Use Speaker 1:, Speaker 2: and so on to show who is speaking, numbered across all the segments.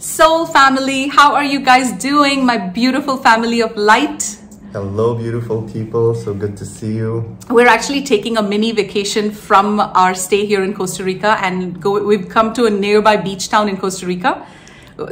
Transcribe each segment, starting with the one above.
Speaker 1: Soul family, how are you guys doing? My beautiful family of light.
Speaker 2: Hello, beautiful people. So good to see you.
Speaker 1: We're actually taking a mini vacation from our stay here in Costa Rica, and we've come to a nearby beach town in Costa Rica.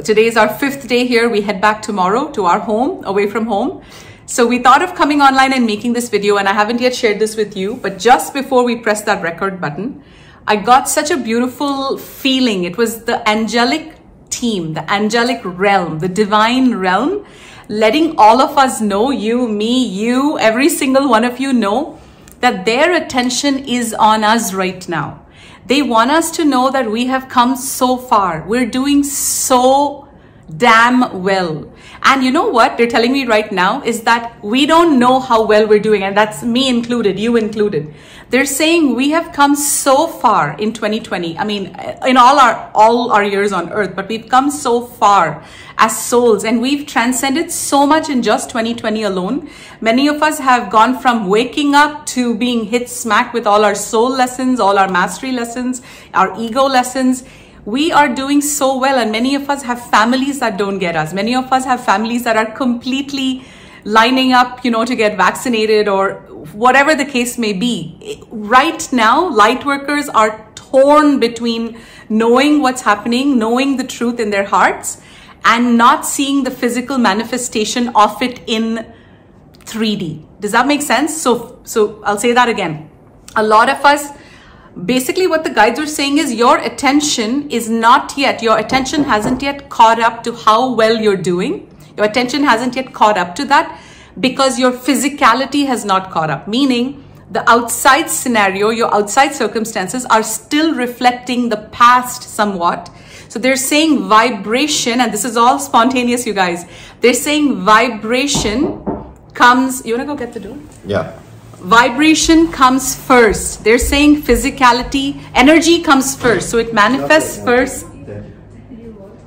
Speaker 1: Today is our 5th day here. We head back tomorrow to our home, away from home. So we thought of coming online and making this video, and I haven't yet shared this with you, but just before we press that record button, I got such a beautiful feeling. It was the angelic team, the angelic realm, the divine realm, letting all of us know, you, me, you, every single one of you know that their attention is on us right now. They want us to know that we have come so far. We're doing so damn well. And you know what they're telling me right now is that we don't know how well we're doing. And that's me included, you included. They're saying we have come so far in 2020. I mean, in all our years on earth, but we've come so far as souls, and we've transcended so much in just 2020 alone. Many of us have gone from waking up to being hit smack with all our soul lessons, all our mastery lessons, our ego lessons. We are doing so well, and many of us have families that don't get us. Many of us have families that are completely lining up, to get vaccinated or whatever the case may be. Right now, light workers are torn between knowing what's happening, knowing the truth in their hearts, and not seeing the physical manifestation of it in 3D. Does that make sense? So I'll say that again. A lot of us, basically what the guides are saying is your attention hasn't yet caught up to how well you're doing. Your attention hasn't yet caught up to that because your physicality has not caught up. Meaning the outside scenario, your outside circumstances are still reflecting the past somewhat. So they're saying vibration, and this is all spontaneous, you guys. They're saying vibration comes, you want to go get the door?
Speaker 2: Yeah.
Speaker 1: Vibration comes first. They're saying physicality, energy comes first. So it manifests first.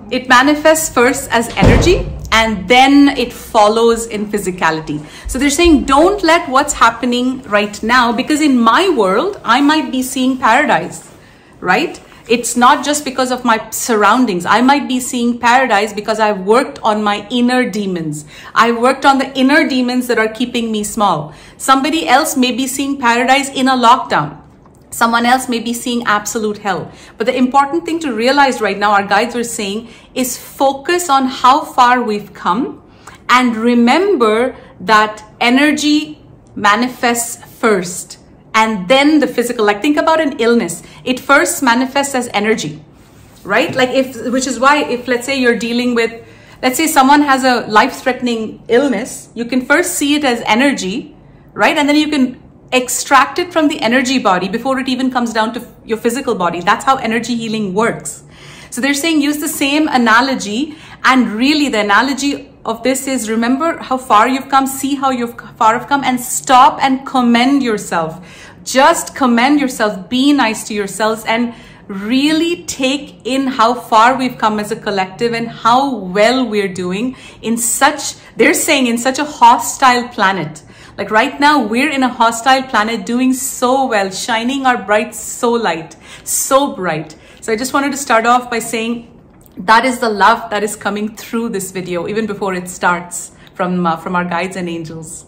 Speaker 1: It manifests first as energy, and then it follows in physicality. So they're saying don't let what's happening right now, because in my world, I might be seeing paradise, right? It's not just because of my surroundings. I might be seeing paradise because I've worked on my inner demons. I've worked on the inner demons that are keeping me small. Somebody else may be seeing paradise in a lockdown. Someone else may be seeing absolute hell. But the important thing to realize right now, our guides are saying, is focus on how far we've come, and remember that energy manifests first. And then the physical, like think about an illness. It first manifests as energy, right? Which is why if let's say you're dealing with, let's say someone has a life-threatening illness, you can first see it as energy, right? And then you can extract it from the energy body before it even comes down to your physical body. That's how energy healing works. So they're saying use the same analogy, and really the analogy of this is remember how far you've come, see how far you've come, and stop and commend yourself. Just commend yourself, be nice to yourselves, and really take in how far we've come as a collective and how well we're doing in such, they're saying, in such a hostile planet. Like right now, we're in a hostile planet doing so well, shining our bright soul light, so bright. So I just wanted to start off by saying that is the love that is coming through this video, even before it starts from our guides and angels.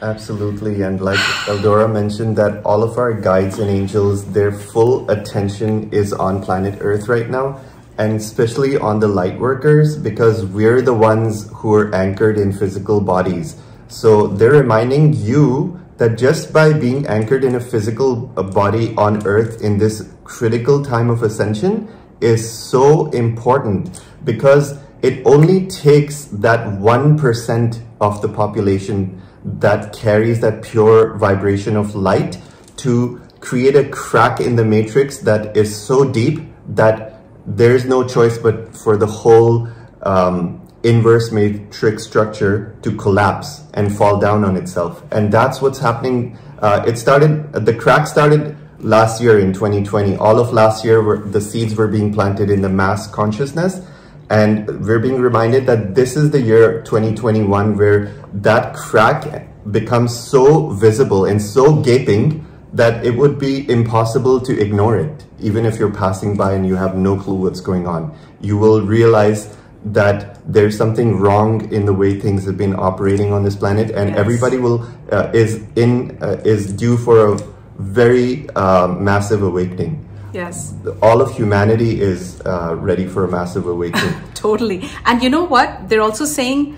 Speaker 2: Absolutely. And like Eldora mentioned, that all of our guides and angels, their full attention is on planet Earth right now, and especially on the light workers, because we're the ones who are anchored in physical bodies. So they're reminding you that just by being anchored in a physical body on Earth in this critical time of ascension is so important, because it only takes that 1% of the population that carries that pure vibration of light to create a crack in the matrix that is so deep that there's no choice but for the whole inverse matrix structure to collapse and fall down on itself. And that's what's happening. The crack started last year in 2020. All of last year, the seeds were being planted in the mass consciousness. And we're being reminded that this is the year 2021 where that crack becomes so visible and so gaping that it would be impossible to ignore it. Even if you're passing by and you have no clue what's going on, you will realize that there's something wrong in the way things have been operating on this planet, and
Speaker 1: Yes.
Speaker 2: everybody is due for a very massive awakening.
Speaker 1: Yes.
Speaker 2: All of humanity is ready for a massive awakening.
Speaker 1: Totally. And you know what? They're also saying,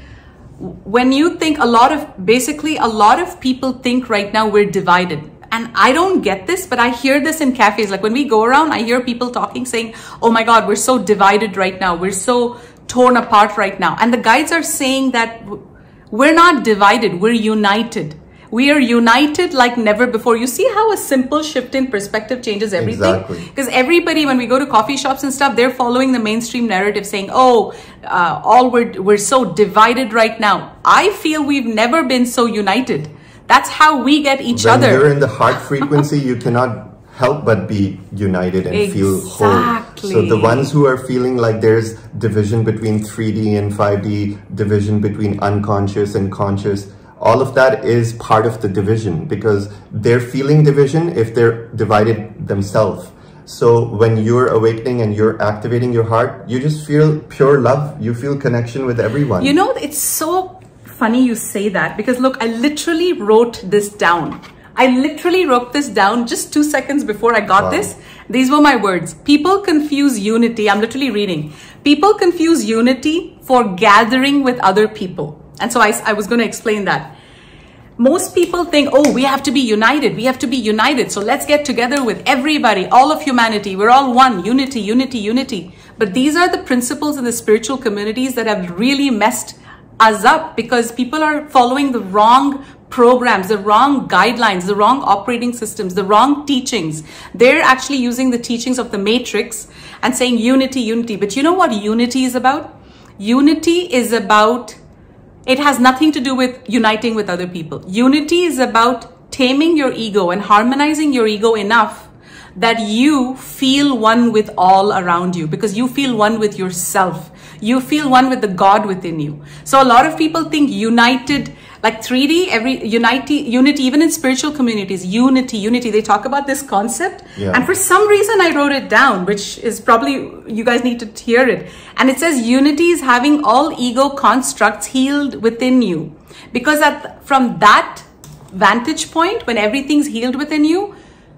Speaker 1: when you think a lot of people think right now we're divided. And I don't get this, but I hear this in cafes. Like when we go around, I hear people talking, saying, oh my God, we're so divided right now. We're so torn apart right now. And the guides are saying that we're not divided, we're united. We are united like never before. You see how a simple shift in perspective changes everything?
Speaker 2: Exactly.
Speaker 1: Because everybody, when we go to coffee shops and stuff, they're following the mainstream narrative saying, we're so divided right now. I feel we've never been so united. That's how we get each other.
Speaker 2: When you're in the heart frequency, you cannot help but be united and feel whole. So the ones who are feeling like there's division between 3D and 5D, division between unconscious and conscious, all of that is part of the division, because they're feeling division if they're divided themselves. So when you're awakening and you're activating your heart, you just feel pure love. You feel connection with everyone.
Speaker 1: You know, it's so funny you say that, because look, I literally wrote this down. I literally wrote this down just 2 seconds before I got this. These were my words. People confuse unity. I'm literally reading. People confuse unity for gathering with other people. And so I was going to explain that. Most people think, oh, we have to be united. We have to be united. So let's get together with everybody, all of humanity. We're all one. Unity, unity, unity. But these are the principles in the spiritual communities that have really messed us up, because people are following the wrong programs, the wrong guidelines, the wrong operating systems, the wrong teachings. They're actually using the teachings of the Matrix and saying unity, unity. But you know what unity is about? Unity is about, it has nothing to do with uniting with other people. Unity is about taming your ego and harmonizing your ego enough that you feel one with all around you, because you feel one with yourself. You feel one with the God within you. So a lot of people think united, like 3D, unity, even in spiritual communities, unity. They talk about this concept. Yeah. And for some reason, I wrote it down, which is probably, you guys need to hear it. And it says unity is having all ego constructs healed within you. Because from that vantage point, when everything's healed within you,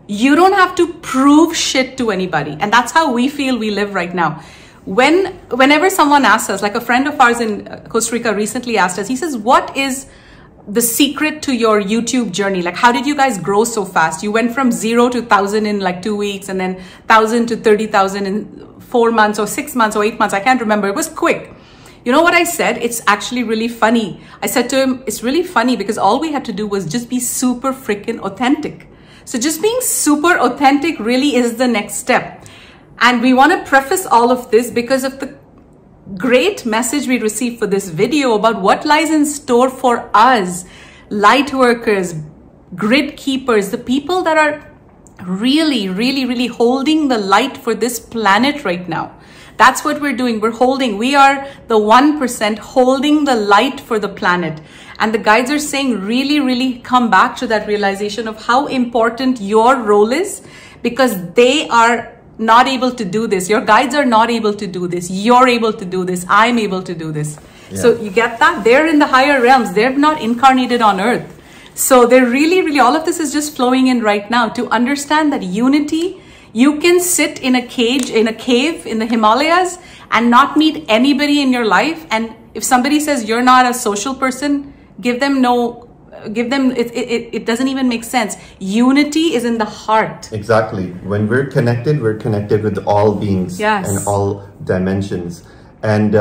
Speaker 1: you don't have to prove shit to anybody. And that's how we feel we live right now. Whenever someone asks us, like a friend of ours in Costa Rica recently asked us, he says, what is the secret to your YouTube journey? Like, how did you guys grow so fast? You went from 0 to 1,000 in like 2 weeks, and then 1,000 to 30,000 in 4 months or 6 months or 8 months. I can't remember. It was quick. You know what I said? It's actually really funny. I said to him, it's really funny because all we had to do was just be super freaking authentic. So just being super authentic really is the next step. And we want to preface all of this because of the great message we received for this video about what lies in store for us, light workers, grid keepers, the people that are really holding the light for this planet right now. That's what we're doing. We are the 1% holding the light for the planet. And the guides are saying really come back to that realization of how important your role is, because they are not able to do this. Your guides are not able to do this. You're able to do this. I'm able to do this. Yeah. So you get that? They're in the higher realms. They're not incarnated on earth. So they're really, all of this is just flowing in right now to understand that unity, you can sit in a cage, in a cave in the Himalayas and not meet anybody in your life. And if somebody says you're not a social person, it doesn't even make sense. Unity is in the heart.
Speaker 2: Exactly. When we're connected with all beings. Yes. And all dimensions. And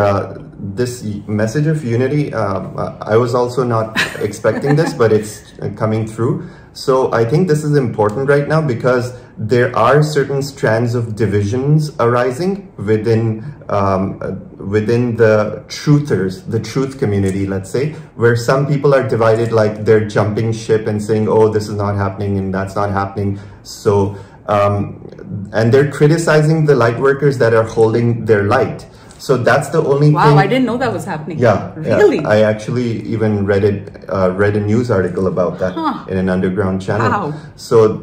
Speaker 2: this message of unity, I was also not expecting this, but it's coming through. So I think this is important right now because there are certain strands of divisions arising within the truthers, the truth community, let's say, where some people are divided, like they're jumping ship and saying, oh, this is not happening and that's not happening. So, and they're criticizing the light workers that are holding their light. So that's the only thing.
Speaker 1: Wow, I didn't know that was happening.
Speaker 2: Yeah,
Speaker 1: really.
Speaker 2: Yeah. I actually even read a news article about that in an underground channel. Wow. So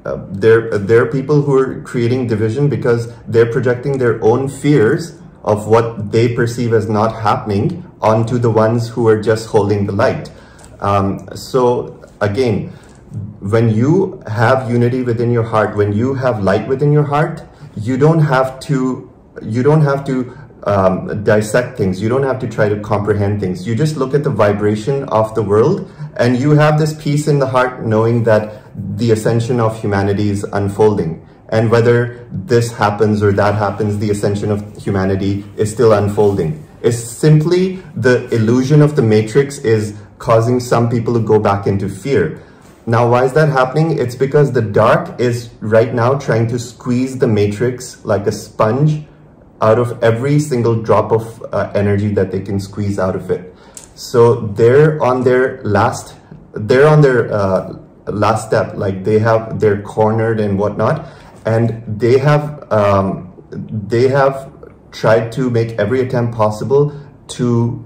Speaker 2: there are people who are creating division because they're projecting their own fears of what they perceive as not happening onto the ones who are just holding the light. So again, when you have unity within your heart, when you have light within your heart, you don't have to dissect things. You don't have to try to comprehend things. You just look at the vibration of the world, and you have this peace in the heart, knowing that the ascension of humanity is unfolding. And whether this happens or that happens, the ascension of humanity is still unfolding. It's simply the illusion of the matrix is causing some people to go back into fear. Now, why is that happening? It's because the dark is right now trying to squeeze the matrix like a sponge out of every single drop of energy that they can squeeze out of it. So they're on their last step, like they're cornered and whatnot, and they have tried to make every attempt possible to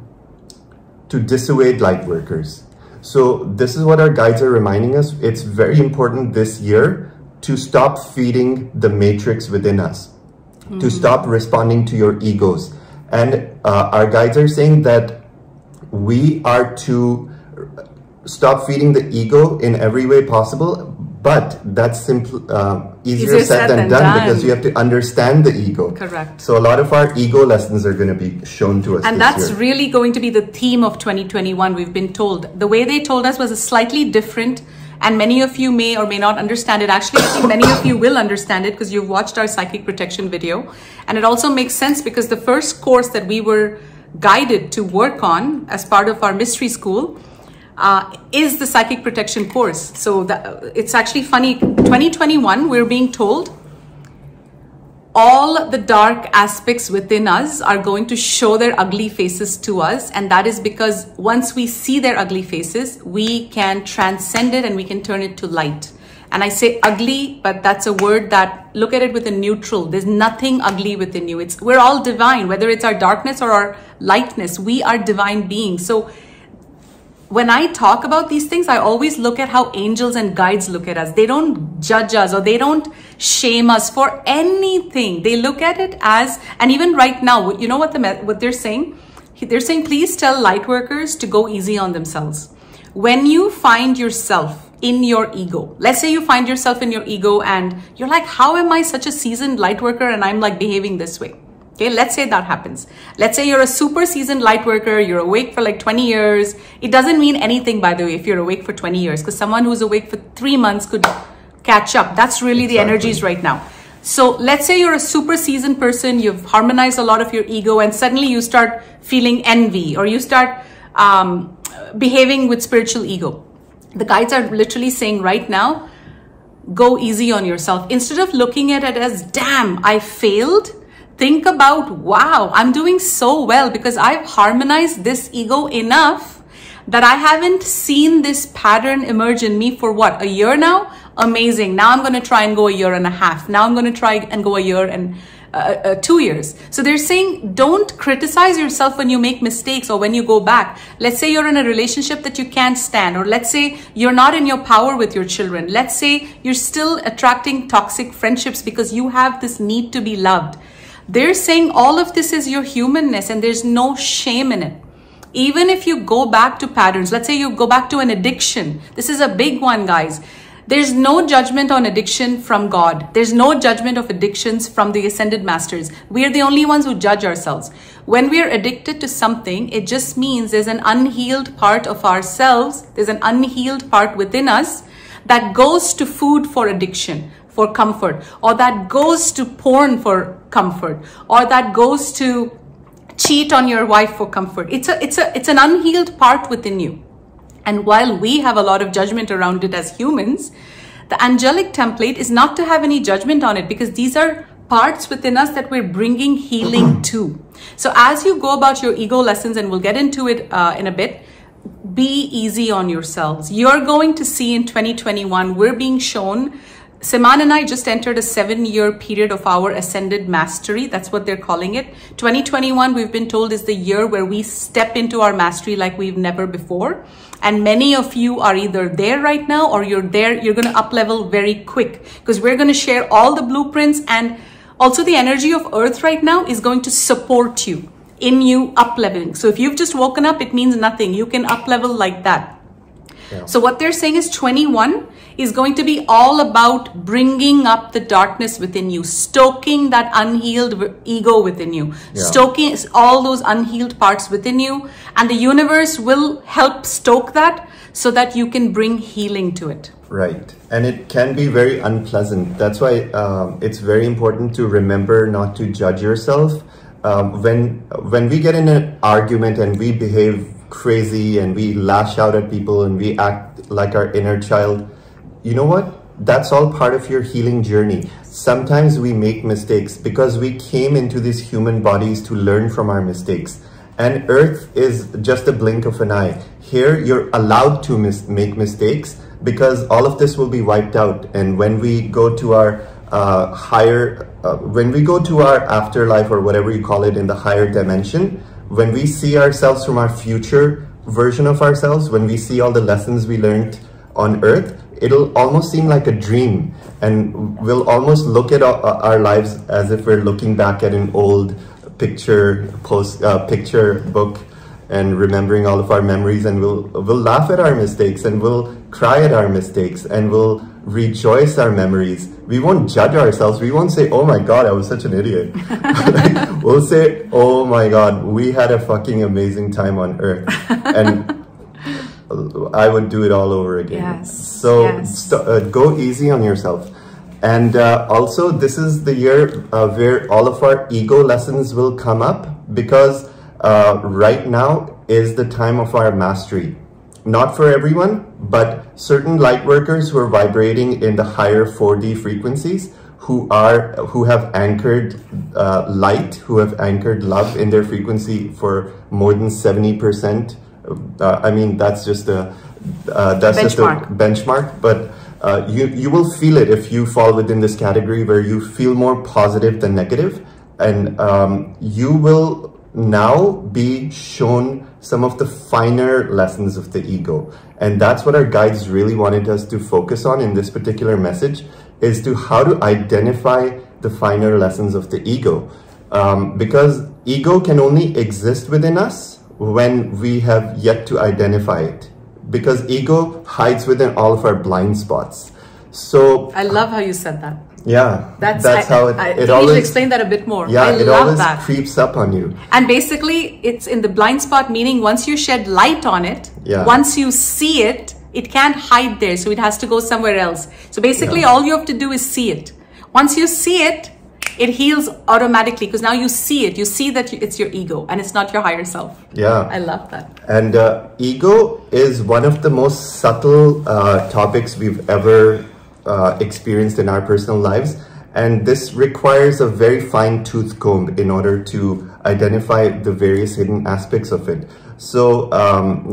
Speaker 2: dissuade light workers. So this is what our guides are reminding us. It's very important this year to stop feeding the matrix within us, to stop responding to your egos. And our guides are saying that we are to stop feeding the ego in every way possible, but that's simple, easier said than done, because you have to understand the ego.
Speaker 1: Correct.
Speaker 2: So a lot of our ego lessons are going to be shown to us
Speaker 1: and
Speaker 2: this
Speaker 1: that's
Speaker 2: year.
Speaker 1: really going to be the theme of 2021. We've been told. The way they told us was a slightly different, and many of you may or may not understand it. Actually, I think many of you will understand it because you've watched our psychic protection video. And it also makes sense because the first course that we were guided to work on as part of our mystery school is the psychic protection course. So it's actually funny. 2021, we're being told all the dark aspects within us are going to show their ugly faces to us. And that is because once we see their ugly faces, we can transcend it and we can turn it to light. And I say ugly, but that's a word that, look at it with a neutral. There's nothing ugly within you. We're all divine, whether it's our darkness or our lightness. We are divine beings. So when I talk about these things, I always look at how angels and guides look at us. They don't judge us or they don't shame us for anything. They look at it as, and even right now, you know what they're saying? They're saying, please tell light workers to go easy on themselves. When you find yourself in your ego, let's say you find yourself in your ego and you're like, how am I such a seasoned light worker and I'm like behaving this way? Okay, let's say that happens. Let's say you're a super seasoned light worker, you're awake for like 20 years. It doesn't mean anything, by the way, if you're awake for 20 years, because someone who's awake for 3 months could catch up. That's really the energies right now. So let's say you're a super seasoned person, you've harmonized a lot of your ego, and suddenly you start feeling envy or you start behaving with spiritual ego. The guides are literally saying right now, go easy on yourself. Instead of looking at it as, damn, I failed, think about, wow, I'm doing so well because I've harmonized this ego enough that I haven't seen this pattern emerge in me for what, a year now? Amazing. Now I'm going to try and go a year and a half. Now I'm going to try and go a year and 2 years. So they're saying, don't criticize yourself when you make mistakes or when you go back. Let's say you're in a relationship that you can't stand, or let's say you're not in your power with your children. Let's say you're still attracting toxic friendships because you have this need to be loved. They're saying all of this is your humanness and there's no shame in it. Even if you go back to patterns, let's say you go back to an addiction. This is a big one, guys. There's no judgment on addiction from God. There's no judgment of addictions from the ascended masters. We are the only ones who judge ourselves. When we are addicted to something, it just means there's an unhealed part of ourselves. There's an unhealed part within us that goes to food for addiction, for comfort, or that goes to porn for comfort, or that goes to cheat on your wife for comfort. It's an unhealed part within you. And while we have a lot of judgment around it as humans, the angelic template is not to have any judgment on it, because these are parts within us that we're bringing healing to. So as you go about your ego lessons, and we'll get into it in a bit, be easy on yourselves. You're going to see in 2021, we're being shown, Seman and I just entered a 7-year period of our ascended mastery. That's what they're calling it. 2021, we've been told, is the year where we step into our mastery like we've never before. And many of you are either there right now or you're there. You're going to up level very quick, because we're going to share all the blueprints and Also, the energy of Earth right now is going to support you in you up-leveling. So if you've just woken up, it means nothing. You can up-level like that.
Speaker 2: Yeah.
Speaker 1: So what they're saying is 21 is going to be all about bringing up the darkness within you, stoking that unhealed ego within you, stoking all those unhealed parts within you. And the universe will help stoke that so that you can bring healing to it.
Speaker 2: Right. And it can be very unpleasant. That's why it's very important to remember not to judge yourself. When we get in an argument and we behave crazy and we lash out at people and we act like our inner child, you know what? That's all part of your healing journey. Sometimes we make mistakes because we came into these human bodies to learn from our mistakes. And Earth is just a blink of an eye. Here, you're allowed to make mistakes because all of this will be wiped out. And when we go to our when we go to our afterlife, or whatever you call it, in the higher dimension, when we see ourselves from our future version of ourselves, when we see all the lessons we learned on Earth, it'll almost seem like a dream. And we'll almost look at our lives as if we're looking back at an old picture book and remembering all of our memories, and we'll laugh at our mistakes, and we'll cry at our mistakes, and we'll rejoice our memories. We won't judge ourselves. We won't say, oh my God, I was such an idiot. We'll say, oh my God, we had a fucking amazing time on Earth. And I would do it all over again.
Speaker 1: Yes.
Speaker 2: So go easy on yourself. And also, this is the year where all of our ego lessons will come up, because right now is the time of our mastery. Not for everyone, but certain light workers who are vibrating in the higher 4D frequencies, who have anchored light, who have anchored love in their frequency for more than 70%. I mean, that's just a benchmark, but you will feel it if you fall within this category where you feel more positive than negative, and you will now be shown some of the finer lessons of the ego. And that's what our guides really wanted us to focus on in this particular message, is to how to identify the finer lessons of the ego. Because ego can only exist within us when we have yet to identify it. Because ego hides within all of our blind spots. So
Speaker 1: I love how you said that.
Speaker 2: Yeah, that's how it
Speaker 1: you
Speaker 2: always...
Speaker 1: need to explain that a bit more.
Speaker 2: Yeah, it always
Speaker 1: that.
Speaker 2: Creeps up on you.
Speaker 1: And basically, it's in the blind spot, meaning once you shed light on it,
Speaker 2: yeah,
Speaker 1: once you see it, it can't hide there. So it has to go somewhere else. So basically, all you have to do is see it. Once you see it, it heals automatically, because now you see it. You see that it's your ego and it's not your higher self.
Speaker 2: Yeah.
Speaker 1: I love that.
Speaker 2: And ego is one of the most subtle topics we've ever experienced in our personal lives, and this requires a very fine-tooth comb in order to identify the various hidden aspects of it. So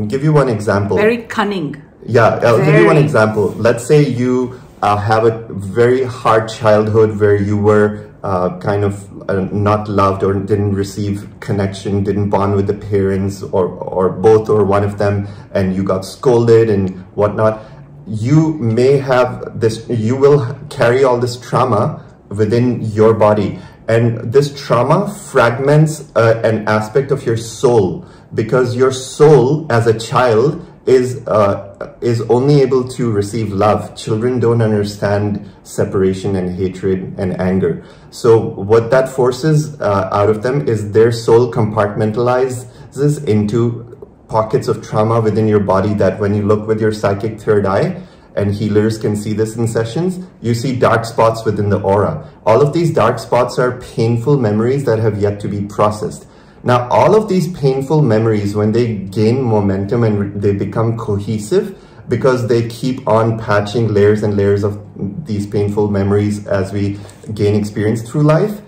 Speaker 2: give you one example.
Speaker 1: Very cunning.
Speaker 2: Yeah, I'll give you one example. Let's say you have a very hard childhood where you were kind of not loved, or didn't receive connection, didn't bond with the parents, or both or one of them, and you got scolded and whatnot. You may have this, you will carry all this trauma within your body, and this trauma fragments an aspect of your soul, because your soul as a child is only able to receive love. Children don't understand separation and hatred and anger. So what that forces out of them is their soul compartmentalizes into pockets of trauma within your body, that when you look with your psychic third eye, and healers can see this in sessions, you see dark spots within the aura. All of these dark spots are painful memories that have yet to be processed. Now, all of these painful memories, when they gain momentum and they become cohesive, because they keep on patching layers and layers of these painful memories as we gain experience through life,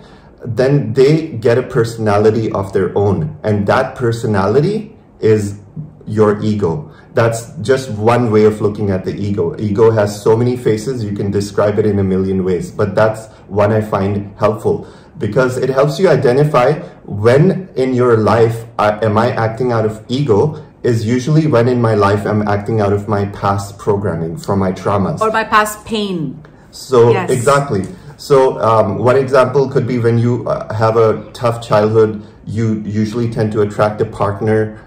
Speaker 2: then they get a personality of their own. And that personality is your ego. That's just one way of looking at the ego. Ego has so many faces, you can describe it in a million ways, but that's one I find helpful, because it helps you identify when in your life am I acting out of ego, is usually when in my life I'm acting out of my past programming from my traumas.
Speaker 1: Or my past pain.
Speaker 2: So, exactly. So one example could be when you have a tough childhood, you usually tend to attract a partner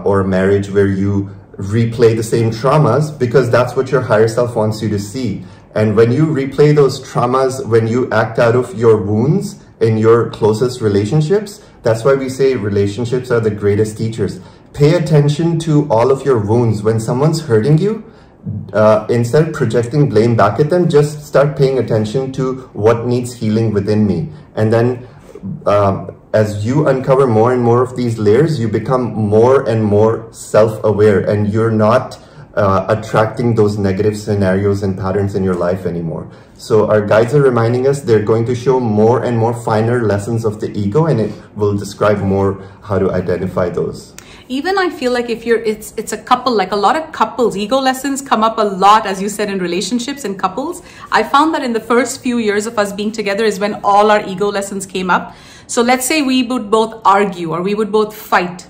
Speaker 2: or a marriage where you replay the same traumas because that's what your higher self wants you to see. And when you replay those traumas, when you act out of your wounds in your closest relationships, that's why we say relationships are the greatest teachers. Pay attention to all of your wounds. When someone's hurting you, instead of projecting blame back at them, just start paying attention to what needs healing within me. And then as you uncover more and more of these layers, you become more and more self-aware, and you're not attracting those negative scenarios and patterns in your life anymore. So our guides are reminding us they're going to show more and more finer lessons of the ego, and it will describe more how to identify those.
Speaker 1: Even I feel like if it's a couple, like a lot of couples, ego lessons come up a lot, as you said, in relationships and couples. I found that in the first few years of us being together is when all our ego lessons came up. So let's say we would both argue or we would both fight.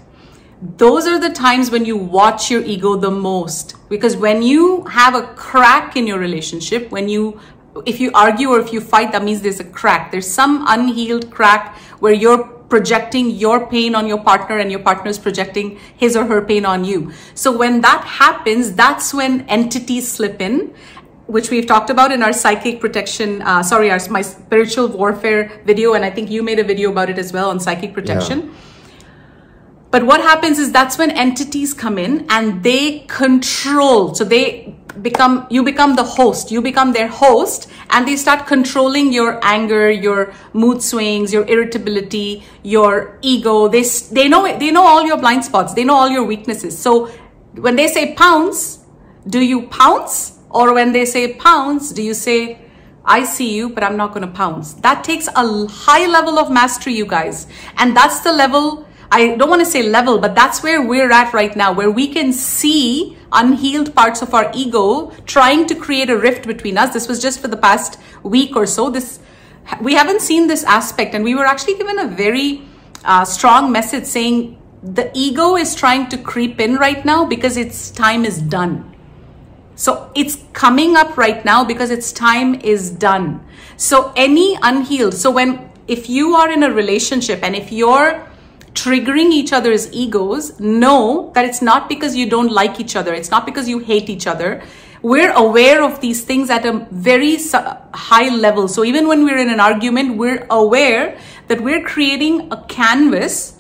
Speaker 1: Those are the times when you watch your ego the most, because when you have a crack in your relationship, if you argue or if you fight, that means there's a crack. There's some unhealed crack where you're projecting your pain on your partner and your partner is projecting his or her pain on you. So when that happens, that's when entities slip in, which we've talked about in our psychic protection, my spiritual warfare video. And I think you made a video about it as well on psychic protection. Yeah. But what happens is that's when entities come in and they control. So you become the host, you become their host, and they start controlling your anger, your mood swings, your irritability, your ego. They know all your blind spots. They know all your weaknesses. So when they say pounce, do you pounce? Or when they say pounce, do you say, I see you, but I'm not going to pounce? That takes a high level of mastery, you guys. And that's the level, I don't want to say level, but that's where we're at right now, where we can see unhealed parts of our ego trying to create a rift between us. This was just for the past week or so. We haven't seen this aspect, and we were actually given a very strong message saying the ego is trying to creep in right now because its time is done. So it's coming up right now because its time is done. So any unhealed, if you are in a relationship and if you're triggering each other's egos, know that it's not because you don't like each other. It's not because you hate each other. We're aware of these things at a very high level. So even when we're in an argument, we're aware that we're creating a canvas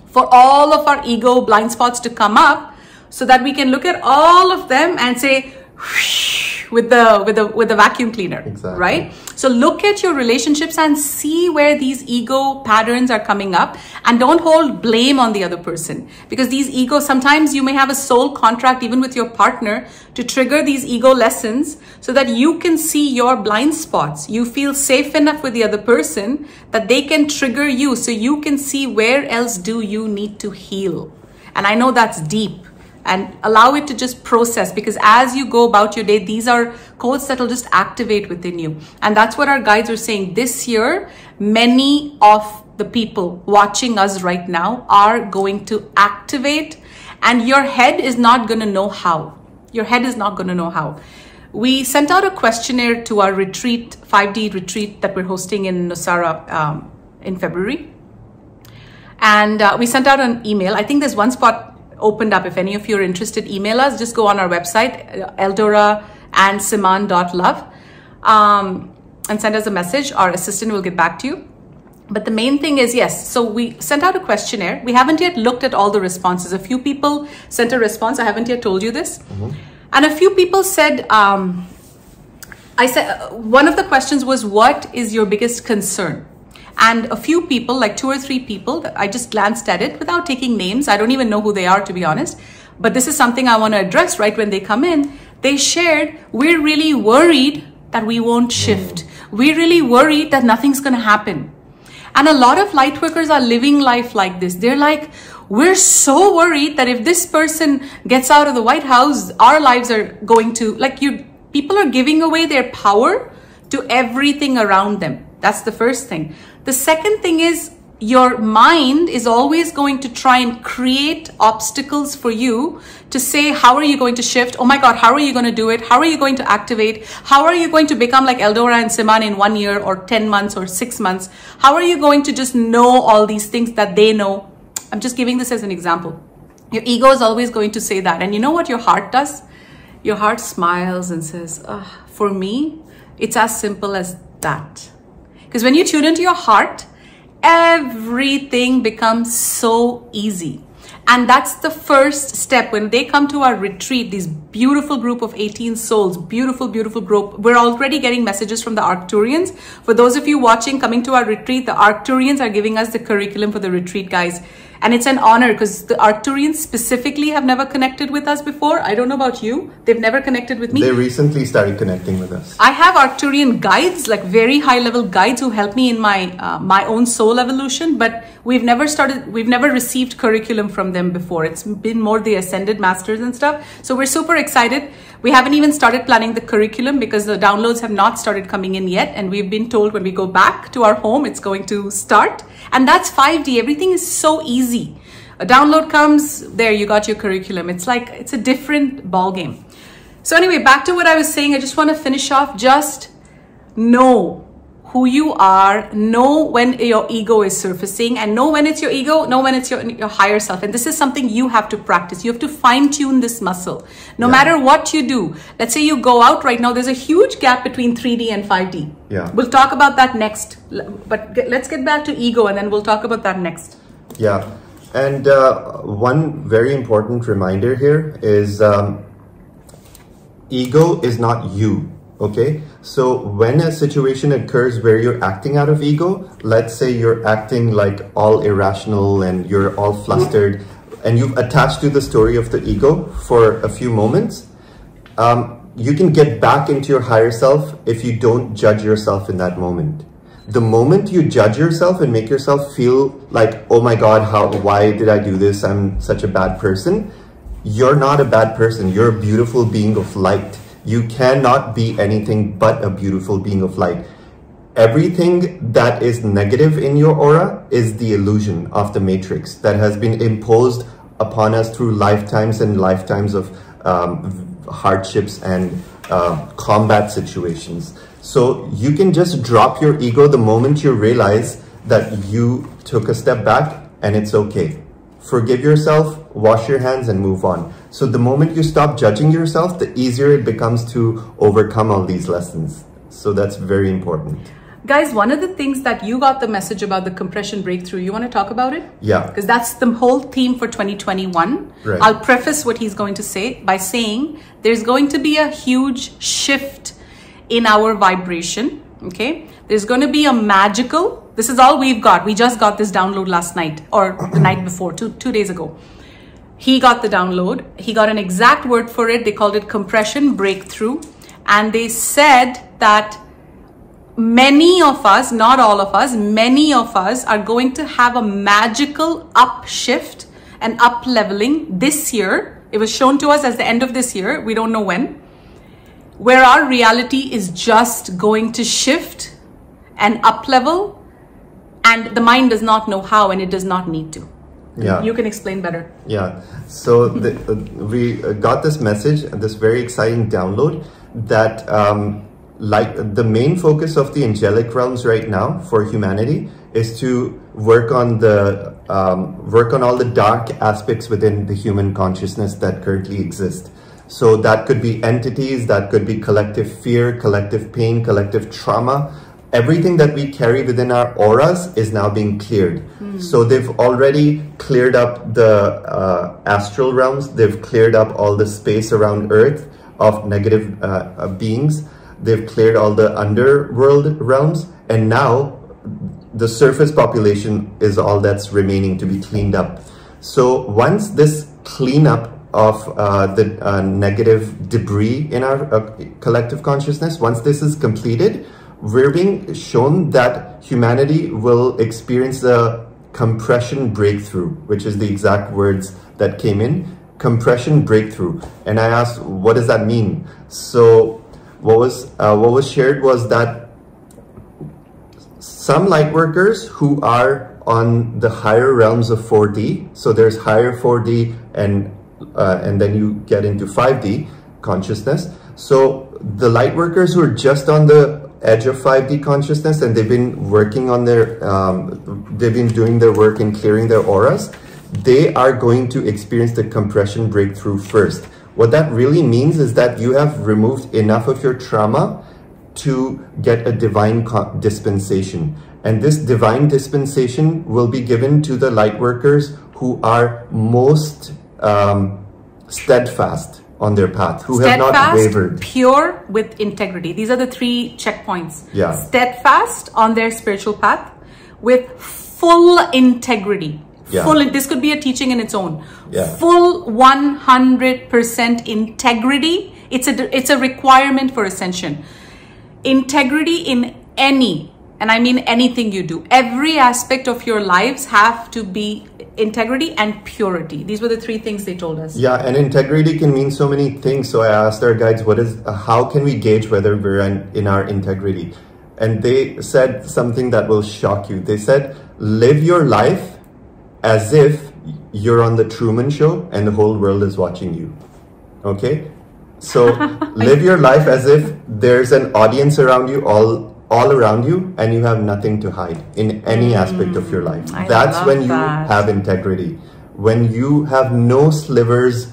Speaker 1: for all of our ego blind spots to come up, so that we can look at all of them and say, with the vacuum cleaner, exactly. Right? So look at your relationships and see where these ego patterns are coming up, and don't hold blame on the other person, because these egos, sometimes you may have a soul contract even with your partner to trigger these ego lessons so that you can see your blind spots. You feel safe enough with the other person that they can trigger you so you can see where else do you need to heal. And I know that's deep. And allow it to just process, because as you go about your day, these are codes that will just activate within you. And that's what our guides are saying. This year, many of the people watching us right now are going to activate, and your head is not going to know how. Your head is not going to know how. We sent out a questionnaire to our retreat, 5D retreat that we're hosting in Nosara in February. And we sent out an email. I think there's one spot opened up. If any of you are interested, email us. Just go on our website, eldoraandsiman.love, and send us a message. Our assistant will get back to you. But the main thing is, yes, so we sent out a questionnaire. We haven't yet looked at all the responses. A few people sent a response. I haven't yet told you this. Mm-hmm. And a few people said, one of the questions was, what is your biggest concern? And a few people, like 2 or 3 people, I just glanced at it without taking names. I don't even know who they are, to be honest. But this is something I want to address right when they come in. They shared, we're really worried that we won't shift. We're really worried that nothing's going to happen. And a lot of light workers are living life like this. They're like, we're so worried that if this person gets out of the White House, our lives are going to, people are giving away their power to everything around them. That's the first thing. The second thing is, your mind is always going to try and create obstacles for you to say, how are you going to shift? Oh my God, how are you going to do it? How are you going to activate? How are you going to become like Eldora and Siman in 1 year or 10 months or 6 months? How are you going to just know all these things that they know? I'm just giving this as an example. Your ego is always going to say that. And you know what your heart does? Your heart smiles and says, for me, it's as simple as that. Because when you tune into your heart, everything becomes so easy. And that's the first step. When they come to our retreat, this beautiful group of 18 souls, beautiful, beautiful group, we're already getting messages from the Arcturians. For those of you watching, coming to our retreat, the Arcturians are giving us the curriculum for the retreat, guys. And it's an honor because the Arcturians specifically have never connected with us before. I don't know about you. They've never connected with me.
Speaker 2: They recently started connecting with us.
Speaker 1: I have Arcturian guides, like very high level guides who help me in my own soul evolution. But we've never received curriculum from them before. It's been more the ascended masters and stuff. So we're super excited. We haven't even started planning the curriculum because the downloads have not started coming in yet. And we've been told when we go back to our home, it's going to start. And that's 5D. Everything is so easy. A download comes, there you got your curriculum. It's like, it's a different ball game. So anyway, back to what I was saying. I just want to finish off. Just know who you are, know when your ego is surfacing, and know when it's your ego, know when it's your higher self. And this is something you have to practice. You have to fine tune this muscle. No matter what you do. Let's say you go out right now, there's a huge gap between 3D and 5D.
Speaker 2: Yeah.
Speaker 1: We'll talk about that next. But let's get back to ego and then we'll talk about that next.
Speaker 2: Yeah. And one very important reminder here is ego is not you. Okay, so when a situation occurs where you're acting out of ego, let's say you're acting like all irrational and you're all flustered and you've attached to the story of the ego for a few moments, you can get back into your higher self if you don't judge yourself in that moment. The moment you judge yourself and make yourself feel like, oh my God, why did I do this? I'm such a bad person. You're not a bad person. You're a beautiful being of light. You cannot be anything but a beautiful being of light. Everything that is negative in your aura is the illusion of the matrix that has been imposed upon us through lifetimes and lifetimes of hardships and combat situations. So you can just drop your ego the moment you realize that you took a step back, and it's okay. Forgive yourself, wash your hands, and move on. So the moment you stop judging yourself, the easier it becomes to overcome all these lessons. So that's very important.
Speaker 1: Guys, one of the things that you got the message about the compression breakthrough, you want to talk about it?
Speaker 2: Yeah.
Speaker 1: Because that's the whole theme for 2021.
Speaker 2: Right.
Speaker 1: I'll preface what he's going to say by saying there's going to be a huge shift in our vibration. Okay. There's going to be a magical, this is all we've got. We just got this download last night or the night before, two days ago. He got the download. He got an exact word for it. They called it compression breakthrough. And they said that many of us, not all of us, many of us are going to have a magical upshift and up leveling this year. It was shown to us as the end of this year. We don't know when. Where our reality is just going to shift and up level, and the mind does not know how, and it does not need to.
Speaker 2: Yeah.
Speaker 1: You can explain better.
Speaker 2: Yeah. So we got this message, this very exciting download that like the main focus of the angelic realms right now for humanity is to work on all the dark aspects within the human consciousness that currently exist. So that could be entities, that could be collective fear, collective pain, collective trauma. Everything that we carry within our auras is now being cleared. So they've already cleared up the astral realms. They've cleared up all the space around Earth of negative beings. They've cleared all the underworld realms. And now the surface population is all that's remaining to be cleaned up. So once this cleanup of the negative debris in our collective consciousness, once this is completed, we're being shown that humanity will experience a compression breakthrough, which is the exact words that came in, compression breakthrough. And I asked, what does that mean? So what was shared was that some light workers who are on the higher realms of 4D. So there's higher 4D and then you get into 5D consciousness. So the light workers who are just on the edge of 5D consciousness and they've been working on their, they've been doing their work in clearing their auras, they are going to experience the compression breakthrough first. What that really means is that you have removed enough of your trauma to get a divine dispensation. And this divine dispensation will be given to the light workers who are most steadfast on their path, who have not wavered.
Speaker 1: Pure, with integrity. These are the 3 checkpoints.
Speaker 2: Yeah.
Speaker 1: Steadfast on their spiritual path with full integrity.
Speaker 2: Yeah.
Speaker 1: This could be a teaching in its own.
Speaker 2: Yeah.
Speaker 1: Full 100% integrity. It's a requirement for ascension. Integrity in any, and I mean anything you do. Every aspect of your lives have to be integrity and purity. These were the 3 things they told us.
Speaker 2: Yeah, and integrity can mean so many things. So I asked our guides, how can we gauge whether we're in our integrity? And they said something that will shock you. They said, live your life as if you're on the Truman Show and the whole world is watching you. Okay? So live your life as if there's an audience around you, all around you, and you have nothing to hide in any aspect of your life. That's when you have integrity. When you have no slivers,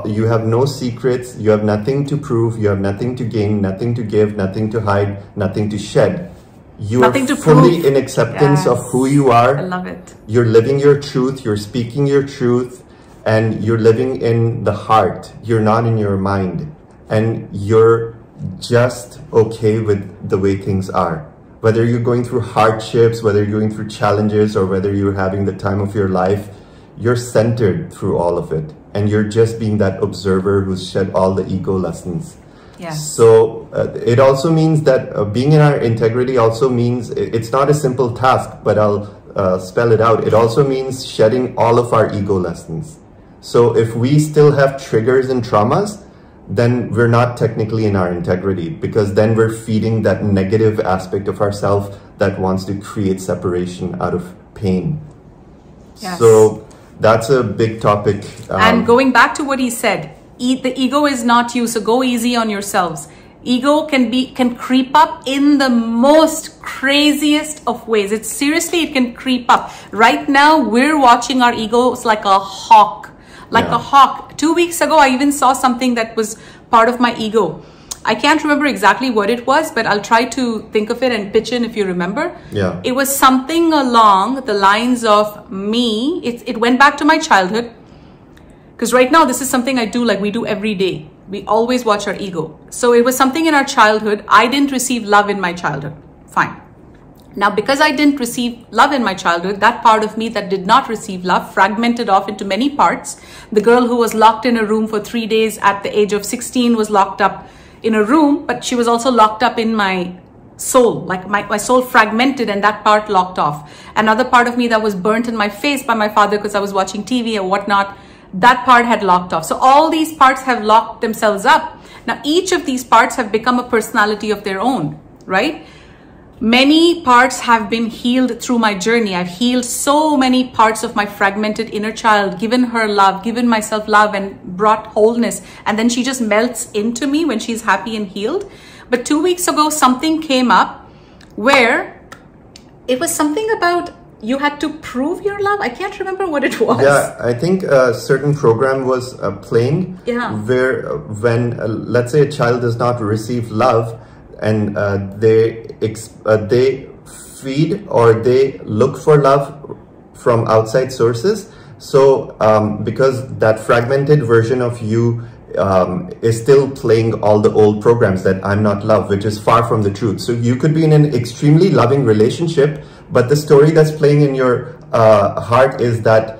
Speaker 2: you have no secrets, you have nothing to prove, you have nothing to gain, nothing to give, nothing to hide, nothing to shed. You are fully in acceptance of who you are.
Speaker 1: I love it.
Speaker 2: You're living your truth, you're speaking your truth, and you're living in the heart. You're not in your mind. And you're just okay with the way things are. Whether you're going through hardships, whether you're going through challenges, or whether you're having the time of your life, you're centered through all of it. And you're just being that observer who's shed all the ego lessons.
Speaker 1: Yes.
Speaker 2: So it also means that being in our integrity also means it's not a simple task, but I'll spell it out. It also means shedding all of our ego lessons. So if we still have triggers and traumas, then we're not technically in our integrity, because then we're feeding that negative aspect of ourself that wants to create separation out of pain. Yes. So that's a big topic.
Speaker 1: And going back to what he said, the ego is not you, so go easy on yourselves. Ego can creep up in the most craziest of ways. It can creep up. Right now, we're watching our egos like a hawk. A hawk. 2 weeks ago, I even saw something that was part of my ego. I can't remember exactly what it was, but I'll try to think of it and pitch in if you remember.
Speaker 2: Yeah.
Speaker 1: It was something along the lines of me. It went back to my childhood. Because right now, this is something I do, like we do every day. We always watch our ego. So it was something in our childhood. I didn't receive love in my childhood. Fine. Now, because I didn't receive love in my childhood, that part of me that did not receive love fragmented off into many parts. The girl who was locked in a room for 3 days at the age of 16 was locked up in a room, but she was also locked up in my soul. Like my soul fragmented and that part locked off. Another part of me that was burnt in my face by my father because I was watching TV or whatnot, that part had locked off. So all these parts have locked themselves up. Now, each of these parts have become a personality of their own, right? Many parts have been healed through my journey. I've healed so many parts of my fragmented inner child, given her love, given myself love, and brought wholeness. And then she just melts into me when she's happy and healed. But 2 weeks ago, something came up where it was something about you had to prove your love. I can't remember what it was.
Speaker 2: Yeah, I think a certain program was playing where when, let's say, a child does not receive love, and they feed or they look for love from outside sources. So because that fragmented version of you is still playing all the old programs that I'm not love, which is far from the truth. So you could be in an extremely loving relationship, but the story that's playing in your heart is that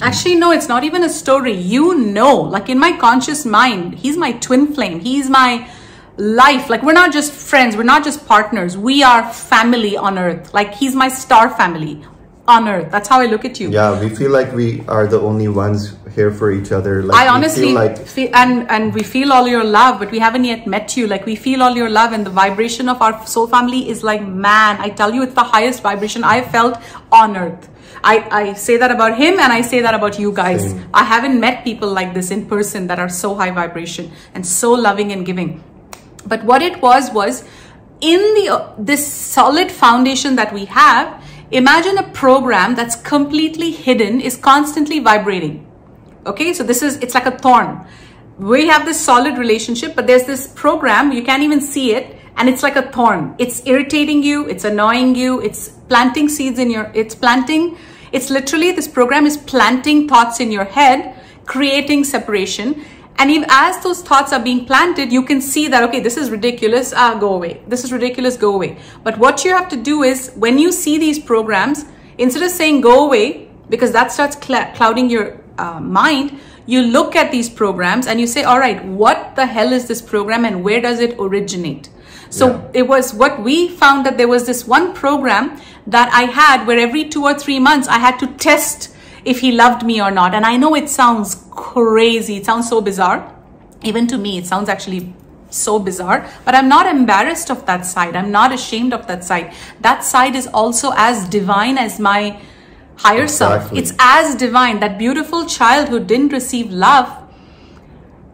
Speaker 1: actually, no, it's not even a story. You know, like in my conscious mind, he's my twin flame. He's my life. Like, we're not just friends. We're not just partners. We are family on earth. Like, he's my star family. on earth. That's how I look at you.
Speaker 2: Yeah, we feel like we are the only ones here for each other. Like,
Speaker 1: I honestly feel and we feel all your love, but we haven't yet met you. Like, we feel all your love, and the vibration of our soul family is like, man, I tell you, it's the highest vibration I've felt on earth. I say that about him, and I say that about you guys.
Speaker 2: Same.
Speaker 1: I haven't met people like this in person that are so high vibration and so loving and giving. But what it was in this solid foundation that we have, imagine a program that's completely hidden is constantly vibrating. Okay, so it's like a thorn. We have this solid relationship, but there's this program, you can't even see it, and it's like a thorn. It's irritating you, it's annoying you, it's planting seeds in your, it's literally, this program is planting thoughts in your head, creating separation. And if, as those thoughts are being planted, you can see that, okay, this is ridiculous, go away. This is ridiculous, go away. But what you have to do is, when you see these programs, instead of saying go away, because that starts clouding your mind, you look at these programs and you say, all right, what the hell is this program and where does it originate? So it was what we found, that there was this one program that I had where every 2 or 3 months I had to test if he loved me or not. And I know it sounds crazy. It sounds so bizarre. Even to me, it sounds actually so bizarre, but I'm not embarrassed of that side. I'm not ashamed of that side. That side is also as divine as my higher self. It's as divine. That beautiful child who didn't receive love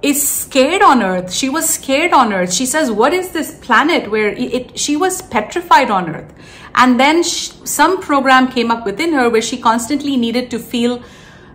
Speaker 1: is scared on earth. She was scared on earth. She says, what is this planet where she was petrified on earth? And then some program came up within her where she constantly needed to feel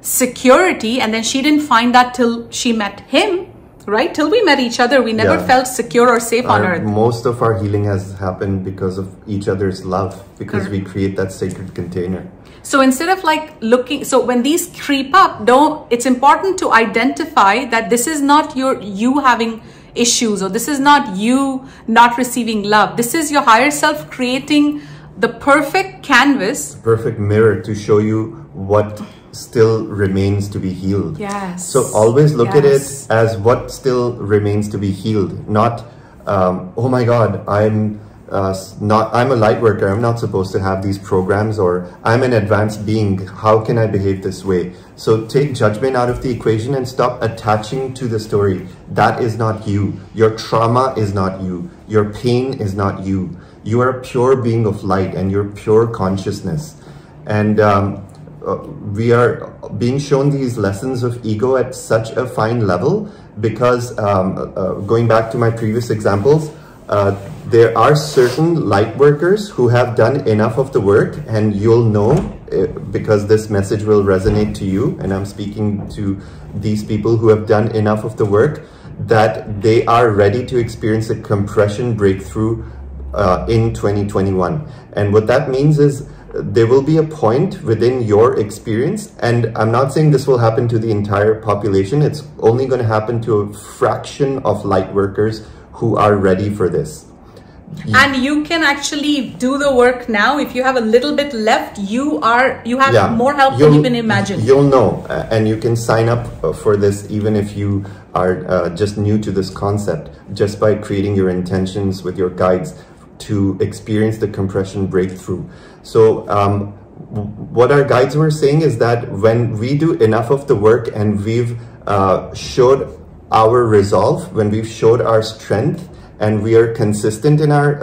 Speaker 1: security. And then she didn't find that till she met him, right? Till we met each other, we never felt secure or safe on earth. Most
Speaker 2: of our healing has happened because of each other's love, because we create that sacred container.
Speaker 1: So instead of like looking, so when these creep up, it's important to identify that this is not you having issues, or this is not you not receiving love. This is your higher self creating the perfect canvas,
Speaker 2: perfect mirror to show you what still remains to be healed.
Speaker 1: Yes.
Speaker 2: So always look at it as what still remains to be healed, not oh my God, I'm a light worker, I'm not supposed to have these programs, or I'm an advanced being, how can I behave this way? So take judgment out of the equation and stop attaching to the story. That is not you. Your trauma is not you. Your pain is not you. You are a pure being of light, and you're pure consciousness. And we are being shown these lessons of ego at such a fine level because, going back to my previous examples, there are certain light workers who have done enough of the work, and you'll know because this message will resonate to you, and I'm speaking to these people who have done enough of the work, that they are ready to experience a compression breakthrough in 2021. And what that means is there will be a point within your experience, and I'm not saying this will happen to the entire population, it's only going to happen to a fraction of light workers who are ready for this.
Speaker 1: And you can actually do the work now. If you have a little bit left, you have more help than you can imagine.
Speaker 2: You'll know, and you can sign up for this even if you are just new to this concept, just by creating your intentions with your guides to experience the compression breakthrough. So what our guides were saying is that when we do enough of the work and we've showed our resolve, when we've showed our strength, and we are consistent in our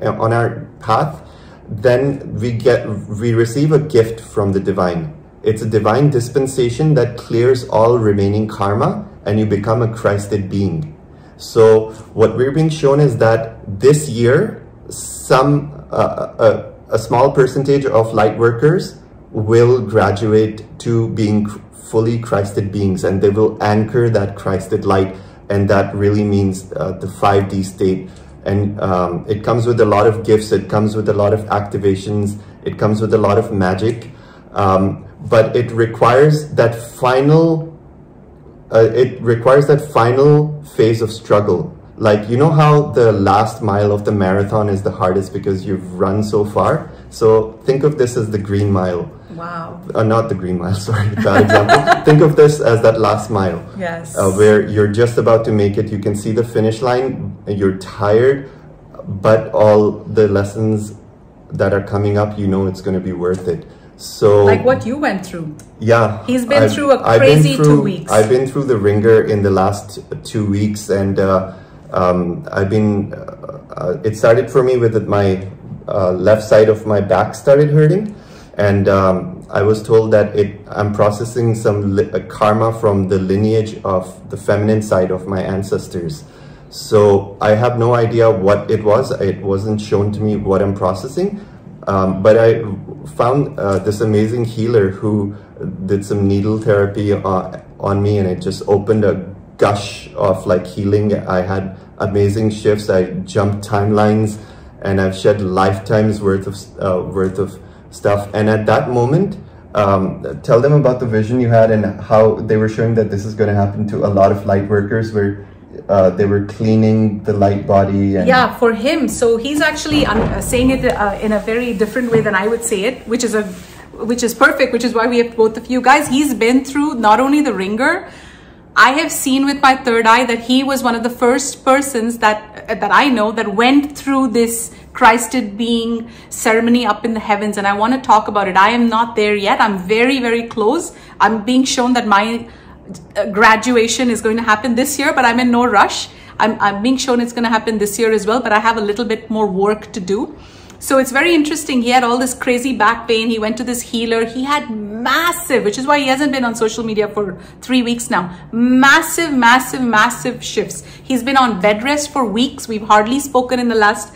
Speaker 2: on our path, then we receive a gift from the divine. It's a divine dispensation that clears all remaining karma, and you become a Christed being. So what we're being shown is that this year, a small percentage of light workers will graduate to being fully Christed beings, and they will anchor that Christed light. And that really means the 5D state. And it comes with a lot of gifts, it comes with a lot of activations, it comes with a lot of magic. But it requires that final phase of struggle. Like, you know how the last mile of the marathon is the hardest because you've run so far? So think of this as the green mile.
Speaker 1: Wow.
Speaker 2: Not the green mile, sorry, bad example. Think of this as that last mile.
Speaker 1: Yes.
Speaker 2: Where you're just about to make it. You can see the finish line, you're tired, but all the lessons that are coming up, you know it's going to be worth it. So
Speaker 1: like what you went through.
Speaker 2: Yeah,
Speaker 1: he's been through a crazy 2 weeks.
Speaker 2: I've been through the ringer in the last 2 weeks, and I've been. It started for me with my left side of my back started hurting, and I was told that I'm processing some karma from the lineage of the feminine side of my ancestors. So I have no idea what it was. It wasn't shown to me what I'm processing, but I found this amazing healer who did some needle therapy on me, and it just opened a gush of like healing. I had amazing shifts. I jumped timelines, and I've shed lifetimes worth of stuff. And at that moment, tell them about the vision you had and how they were showing that this is going to happen to a lot of light workers, where they were cleaning the light body. And
Speaker 1: yeah, for him. So he's actually saying it in a very different way than I would say it, which is perfect, which is why we have both of you guys. He's been through not only the ringer. I have seen with my third eye that he was one of the first persons that I know that went through this Christed being ceremony up in the heavens, and I want to talk about it. I am not there yet. I'm very, very close. I'm being shown that my graduation is going to happen this year, but I'm in no rush. I'm being shown it's going to happen this year as well, but I have a little bit more work to do. So it's very interesting. He had all this crazy back pain. He went to this healer. He had massive, which is why he hasn't been on social media for 3 weeks now. Massive, massive, massive shifts. He's been on bed rest for weeks. We've hardly spoken in the last,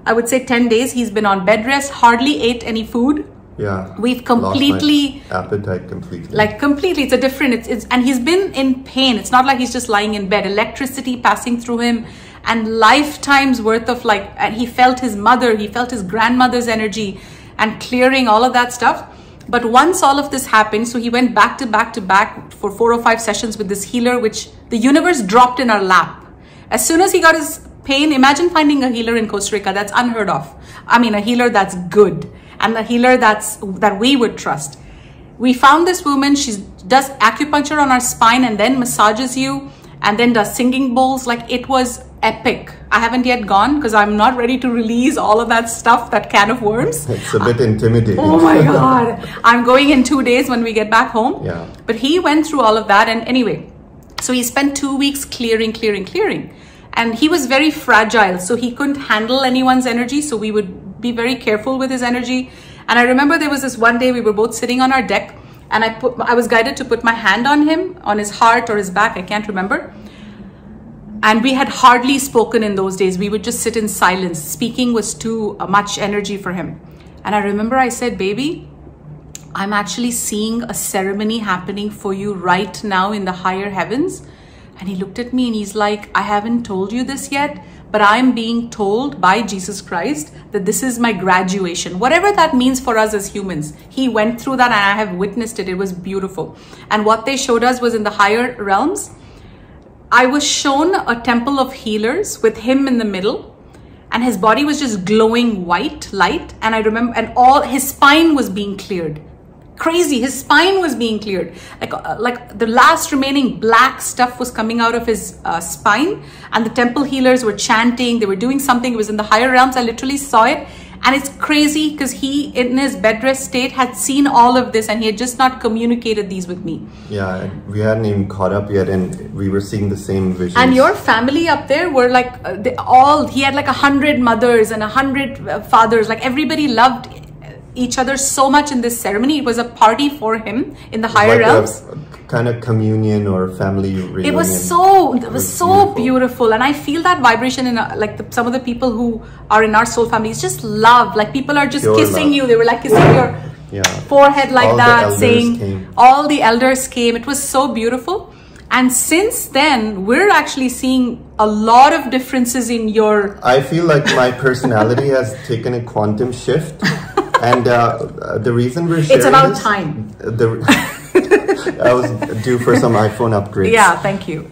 Speaker 1: I would say 10 days. He's been on bed rest, hardly ate any food.
Speaker 2: Yeah.
Speaker 1: We've completely
Speaker 2: lost my appetite completely.
Speaker 1: Like completely. It's a different, and he's been in pain. It's not like he's just lying in bed. Electricity passing through him, and lifetimes worth of like, and he felt his mother, he felt his grandmother's energy and clearing all of that stuff. But once all of this happened, so he went back to back to back for 4 or 5 sessions with this healer, which the universe dropped in our lap. As soon as he got his pain, imagine finding a healer in Costa Rica. That's unheard of. I mean, a healer that's good, and a healer that we would trust. We found this woman. She does acupuncture on our spine and then massages you, and then does singing bowls. Like, it was epic. I haven't yet gone because I'm not ready to release all of that stuff, that can of worms.
Speaker 2: It's a bit intimidating.
Speaker 1: Oh my God. I'm going in 2 days when we get back home.
Speaker 2: Yeah.
Speaker 1: But he went through all of that. And anyway, so he spent 2 weeks clearing. And he was very fragile. So he couldn't handle anyone's energy. So we would be very careful with his energy. And I remember there was this one day we were both sitting on our deck, and I was guided to put my hand on him, on his heart or his back. I can't remember. And we had hardly spoken in those days. We would just sit in silence. Speaking was too much energy for him. And I remember I said, baby, I'm actually seeing a ceremony happening for you right now in the higher heavens. And he looked at me and he's like, I haven't told you this yet, but I'm being told by Jesus Christ that this is my graduation. Whatever that means for us as humans. He went through that and I have witnessed it. It was beautiful. And what they showed us was in the higher realms. I was shown a temple of healers with him in the middle, and his body was just glowing white light. And I remember, and all his spine was being cleared. Crazy, his spine was being cleared. Like the last remaining black stuff was coming out of his spine, and the temple healers were chanting. They were doing something. It was in the higher realms. I literally saw it. And it's crazy because he, in his bed rest state, had seen all of this and he had just not communicated these with me.
Speaker 2: Yeah, we hadn't even caught up yet, and we were seeing the same vision.
Speaker 1: And your family up there were like, he had like 100 mothers and 100 fathers. Like, everybody loved each other so much in this ceremony. It was a party for him in the higher realms.
Speaker 2: Kind of communion or family reunion.
Speaker 1: It was so beautiful. And I feel that vibration in like some of the people who are in our soul families, just love. Like, people are just pure kissing love. You. They were like kissing your forehead like all that, saying all the elders came. It was so beautiful. And since then, we're actually seeing a lot of differences in your...
Speaker 2: I feel like my personality has taken a quantum shift. And the reason we're sharing
Speaker 1: it's about time.
Speaker 2: I was due for some iPhone upgrades.
Speaker 1: Yeah, thank you.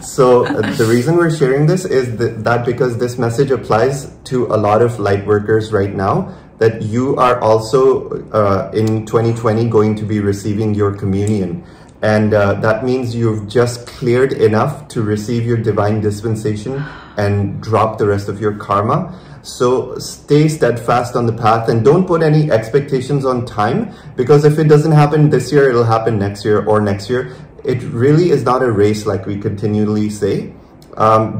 Speaker 2: So the reason we're sharing this is that because this message applies to a lot of light workers right now, that you are also in 2020 going to be receiving your communion. And that means you've just cleared enough to receive your divine dispensation and drop the rest of your karma. So stay steadfast on the path and don't put any expectations on time, because if it doesn't happen this year, it'll happen next year or next year. It really is not a race, like we continually say.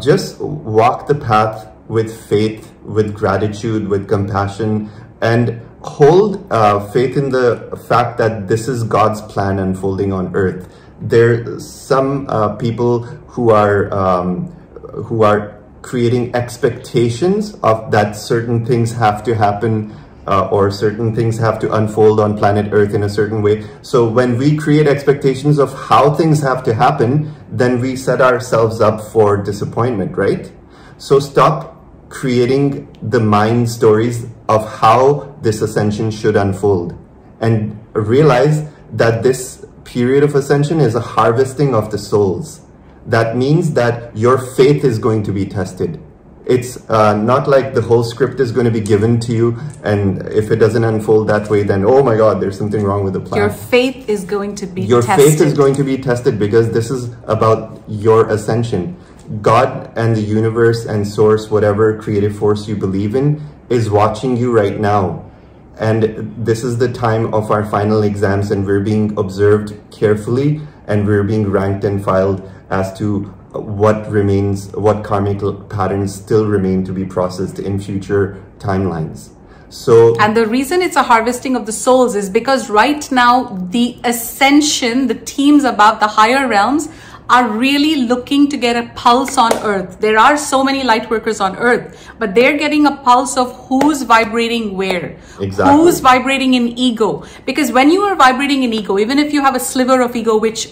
Speaker 2: Just walk the path with faith, with gratitude, with compassion, and hold faith in the fact that this is God's plan unfolding on earth. There are some people who are creating expectations of that certain things have to happen or certain things have to unfold on planet Earth in a certain way. So when we create expectations of how things have to happen, then we set ourselves up for disappointment, right? So stop creating the mind stories of how this ascension should unfold, and realize that this period of ascension is a harvesting of the souls. That means that your faith is going to be tested. It's not like the whole script is going to be given to you, and if it doesn't unfold that way, then oh my God, there's something wrong with the plan.
Speaker 1: Your faith is going to be tested.
Speaker 2: Your faith is going to be tested, because this is about your ascension. God and the universe and source, whatever creative force you believe in, is watching you right now. And this is the time of our final exams, and we're being observed carefully, and we're being ranked and filed as to what remains, what karmic patterns still remain to be processed in future timelines. So,
Speaker 1: and the reason it's a harvesting of the souls is because right now the ascension, the teams above, the higher realms, are really looking to get a pulse on earth. There are so many light workers on earth, but they're getting a pulse of who's vibrating where.
Speaker 2: Exactly.
Speaker 1: Who's vibrating in ego. Because when you are vibrating in ego, even if you have a sliver of ego, which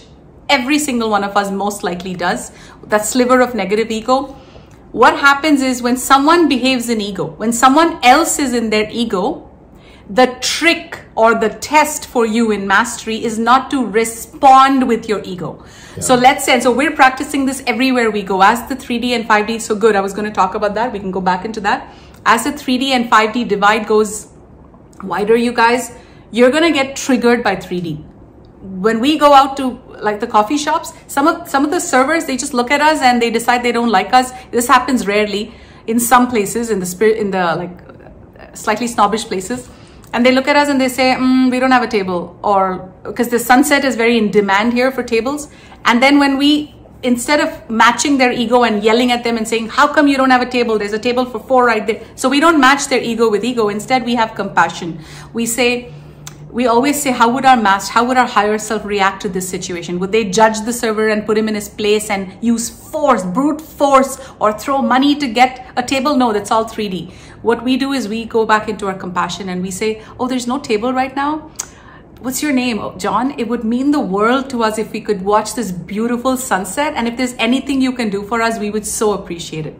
Speaker 1: every single one of us most likely does, that sliver of negative ego, what happens is when someone behaves in ego, when someone else is in their ego, the trick or the test for you in mastery is not to respond with your ego. Yeah. So let's say, and so we're practicing this everywhere we go. As the 3D and 5D, so good, I was going to talk about that. We can go back into that. As the 3D and 5D divide goes wider, you guys, you're going to get triggered by 3D. When we go out to like the coffee shops, some of the servers, they just look at us and they decide they don't like us. This happens rarely in some places, in the like slightly snobbish places. And they look at us and they say, we don't have a table, or because the sunset is very in demand here for tables. And then when we, instead of matching their ego and yelling at them and saying, how come you don't have a table? There's a table for 4 right there. So we don't match their ego with ego. Instead, we have compassion. We always say, how would our higher self react to this situation? Would they judge the server and put him in his place and use force, brute force, or throw money to get a table? No, that's all 3D. What we do is we go back into our compassion and we say, oh, there's no table right now. What's your name? Oh, John. It would mean the world to us if we could watch this beautiful sunset. And if there's anything you can do for us, we would so appreciate it.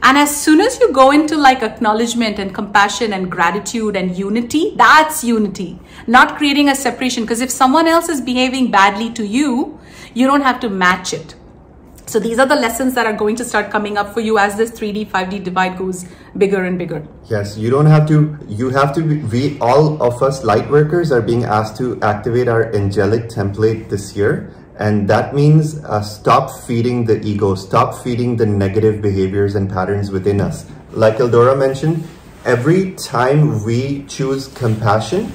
Speaker 1: And as soon as you go into like acknowledgement and compassion and gratitude and unity, that's unity, not creating a separation. Because if someone else is behaving badly to you, you don't have to match it. So these are the lessons that are going to start coming up for you as this 3D, 5D divide goes bigger and bigger.
Speaker 2: Yes, you don't have to, you have to, we, all of us light workers are being asked to activate our angelic template this year. And that means stop feeding the ego, stop feeding the negative behaviors and patterns within us. Like Eldora mentioned, every time we choose compassion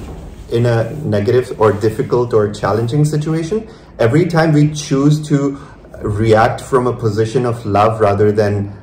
Speaker 2: in a negative or difficult or challenging situation, every time we choose to react from a position of love rather than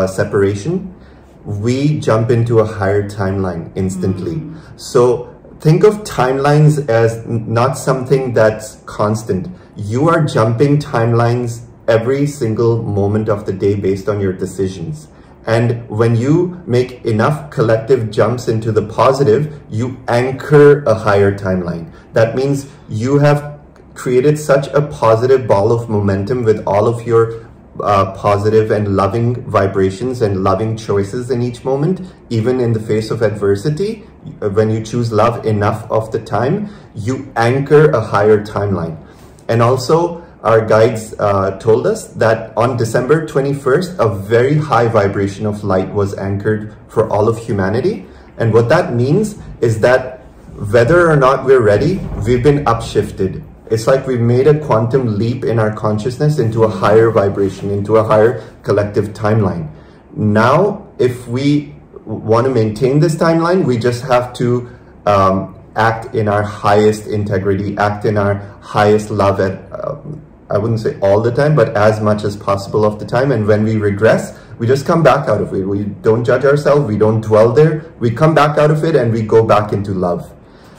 Speaker 2: separation, we jump into a higher timeline instantly. So think of timelines as not something that's constant. You are jumping timelines every single moment of the day based on your decisions. And when you make enough collective jumps into the positive, you anchor a higher timeline. That means you have created such a positive ball of momentum with all of your positive and loving vibrations and loving choices in each moment, even in the face of adversity. When you choose love enough of the time, you anchor a higher timeline. And also, our guides told us that on December 21st, a very high vibration of light was anchored for all of humanity. And what that means is that whether or not we're ready, we've been upshifted. It's like we've made a quantum leap in our consciousness into a higher vibration, into a higher collective timeline. Now, if we want to maintain this timeline, we just have to act in our highest integrity, act in our highest love at, I wouldn't say all the time, but as much as possible of the time. And when we regress, we just come back out of it. We don't judge ourselves. We don't dwell there. We come back out of it and we go back into love.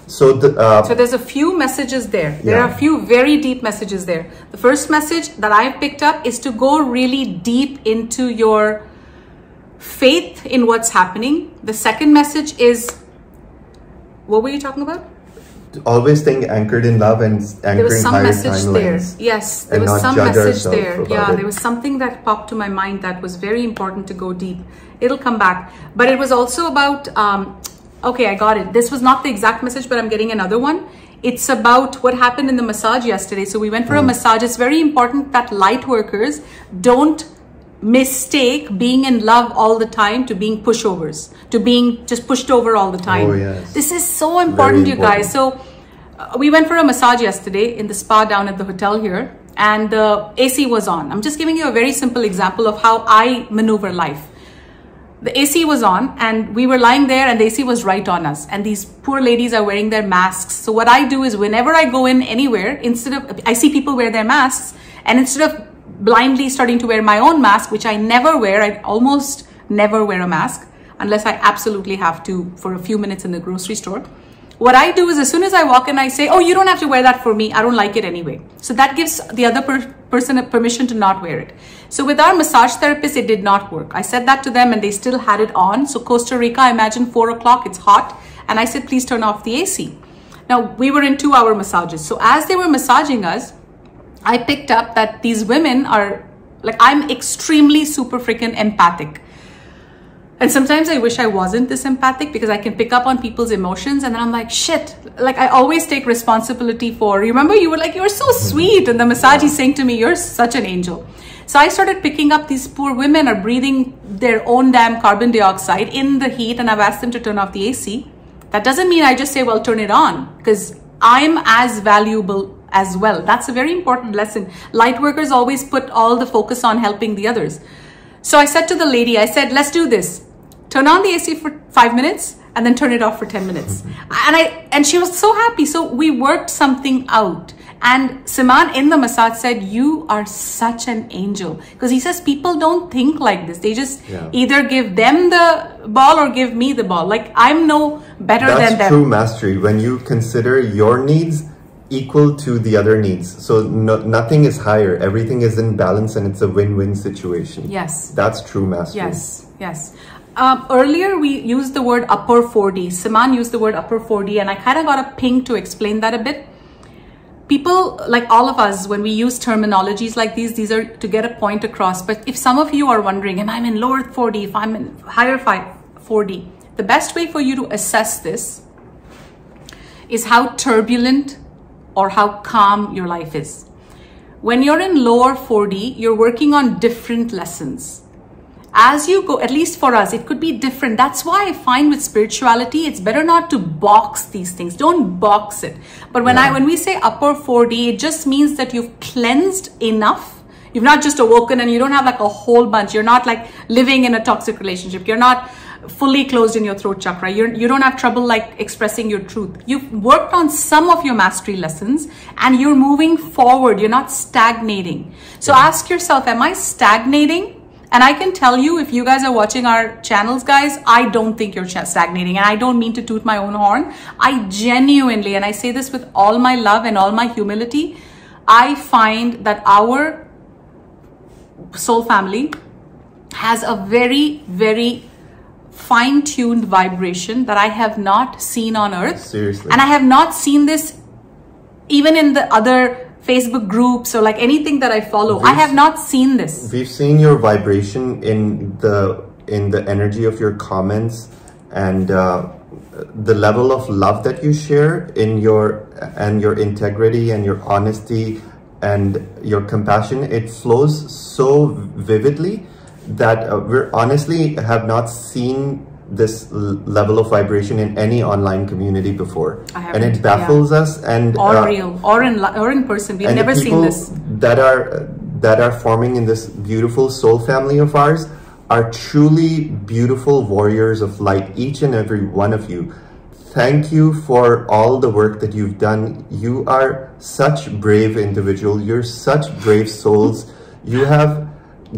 Speaker 2: So,
Speaker 1: so there's a few messages there. There are a few very deep messages there. The first message that I've picked up is to go really deep into your faith in what's happening. The second message is, what were you talking about?
Speaker 2: Always staying anchored in love and anchored in higher timelines.
Speaker 1: Yes, there was some message there. Yeah, there was something that popped to my mind that was very important to go deep. It'll come back. But it was also about, okay, I got it. This was not the exact message, but I'm getting another one. It's about what happened in the massage yesterday. So we went for a massage. It's very important that light workers don't mistake being in love all the time to being pushovers, to being just pushed over all the time.
Speaker 2: Oh, yes.
Speaker 1: This is so important, you guys. So we went for a massage yesterday in the spa down at the hotel here, and the AC was on. I'm just giving you a very simple example of how I maneuver life. The AC was on and we were lying there and the AC was right on us, and these poor ladies are wearing their masks. So what I do is whenever I go in anywhere, I see people wear their masks, and instead of blindly starting to wear my own mask, which I never wear, I almost never wear a mask unless I absolutely have to for a few minutes in the grocery store. What I do is as soon as I walk in, I say, oh, you don't have to wear that for me. I don't like it anyway. So that gives the other person permission to not wear it. So with our massage therapist, it did not work. I said that to them and they still had it on. So Costa Rica, I imagine 4 o'clock, it's hot. And I said, please turn off the AC. Now we were in 2-hour massages. So as they were massaging us, I picked up that these women are like, I'm extremely super freaking empathic. And sometimes I wish I wasn't this empathic because I can pick up on people's emotions, and then I'm like, shit, like I always take responsibility for, remember you were like, you're so sweet. And the massage is saying to me, you're such an angel. So I started picking up these poor women are breathing their own damn carbon dioxide in the heat, and I've asked them to turn off the AC. That doesn't mean I just say, well, turn it on, because I'm as valuable as well. That's a very important lesson. Light workers always put all the focus on helping the others. So I said to the lady, I said, let's do this. Turn on the AC for 5 minutes and then turn it off for 10 minutes. And she was so happy. So we worked something out. And Siman in the massage said, you are such an angel. Because he says people don't think like this. They just either give them the ball or give me the ball. Like I'm no better than them.
Speaker 2: That's true mastery. When you consider your needs equal to the other needs. So nothing is higher. Everything is in balance and it's a win-win situation.
Speaker 1: Yes.
Speaker 2: That's true mastery.
Speaker 1: Yes. Yes. Earlier we used the word upper 4D. Siman used the word upper 4D, and I kind of got a ping to explain that a bit. People like all of us, when we use terminologies like these are to get a point across. But if some of you are wondering, am I in lower 4D, if I'm in higher 4D, the best way for you to assess this is how turbulent or how calm your life is. When you're in lower 4D, you're working on different lessons. As you go, at least for us, it could be different. That's why I find with spirituality, it's better not to box these things. Don't box it. But when we say upper 4D, it just means that you've cleansed enough. You've not just awoken and you don't have like a whole bunch. You're not like living in a toxic relationship. You're not fully closed in your throat chakra. You don't have trouble like expressing your truth. You've worked on some of your mastery lessons and you're moving forward. You're not stagnating. So ask yourself, am I stagnating? And I can tell you, if you guys are watching our channels, guys, I don't think you're stagnating. And I don't mean to toot my own horn. I genuinely, and I say this with all my love and all my humility, I find that our soul family has a very, very fine-tuned vibration that I have not seen on earth.
Speaker 2: Seriously.
Speaker 1: And I have not seen this even in the other Facebook groups or like anything that I follow. I have not seen this.
Speaker 2: We've seen your vibration in the energy of your comments and the level of love that you share in your integrity and your honesty and your compassion. It flows so vividly that we honestly have not seen this level of vibration in any online community before, and it baffles us. And
Speaker 1: or real or in person, we've never seen this.
Speaker 2: That are forming in this beautiful soul family of ours are truly beautiful warriors of light, each and every one of you. Thank you for all the work that you've done. You are such brave individuals. You're such brave souls. You have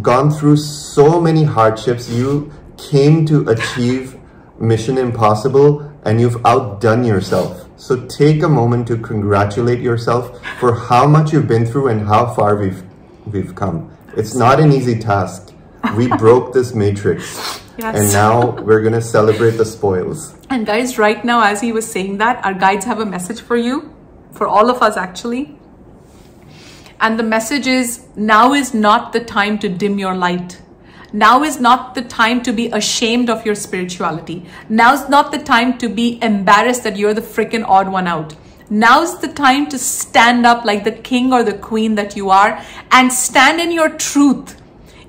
Speaker 2: gone through so many hardships. You came to achieve Mission Impossible and you've outdone yourself. So take a moment to congratulate yourself for how much you've been through and how far we've come. It's not an easy task. We broke this matrix. Yes. And now we're going to celebrate the spoils.
Speaker 1: And guys, right now, as he was saying that, our guides have a message for you, for all of us actually. And the message is, now is not the time to dim your light. Now is not the time to be ashamed of your spirituality. Now's not the time to be embarrassed that you're the freaking odd one out. Now's the time to stand up like the king or the queen that you are and stand in your truth.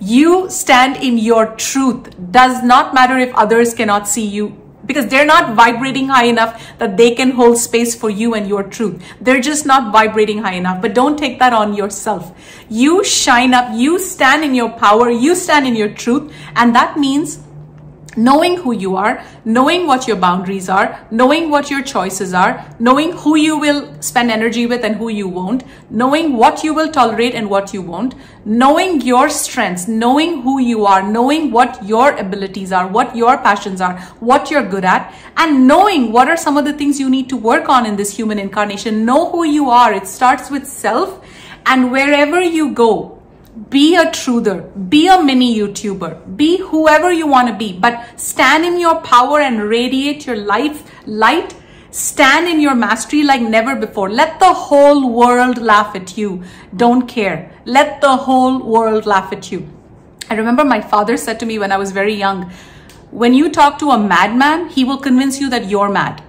Speaker 1: You stand in your truth. Does not matter if others cannot see you, because they're not vibrating high enough that they can hold space for you and your truth. They're just not vibrating high enough. But don't take that on yourself. You shine up, you stand in your power, you stand in your truth. And that means knowing who you are, knowing what your boundaries are, knowing what your choices are, knowing who you will spend energy with and who you won't, knowing what you will tolerate and what you won't, knowing your strengths, knowing who you are, knowing what your abilities are, what your passions are, what you're good at, and knowing what are some of the things you need to work on in this human incarnation. Know who you are. It starts with self, and wherever you go, be a truther, be a mini YouTuber, be whoever you want to be, but stand in your power and radiate your light. Stand in your mastery like never before. Let the whole world laugh at you. Don't care. Let the whole world laugh at you. I remember my father said to me when I was very young, when you talk to a madman, he will convince you that you're mad.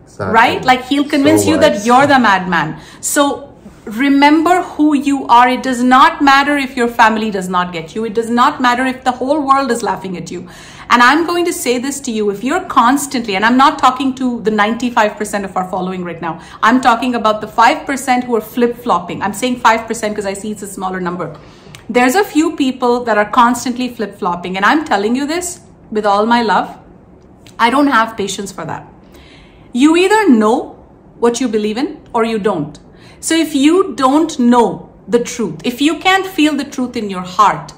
Speaker 1: Exactly. Right? Like he'll convince you that you're the madman. So remember who you are. It does not matter if your family does not get you. It does not matter if the whole world is laughing at you. And I'm going to say this to you, if you're constantly, and I'm not talking to the 95% of our following right now, I'm talking about the 5% who are flip-flopping. I'm saying 5% because I see it's a smaller number. There's a few people that are constantly flip-flopping, and I'm telling you this with all my love. I don't have patience for that. You either know what you believe in or you don't. So if you don't know the truth, if you can't feel the truth in your heart,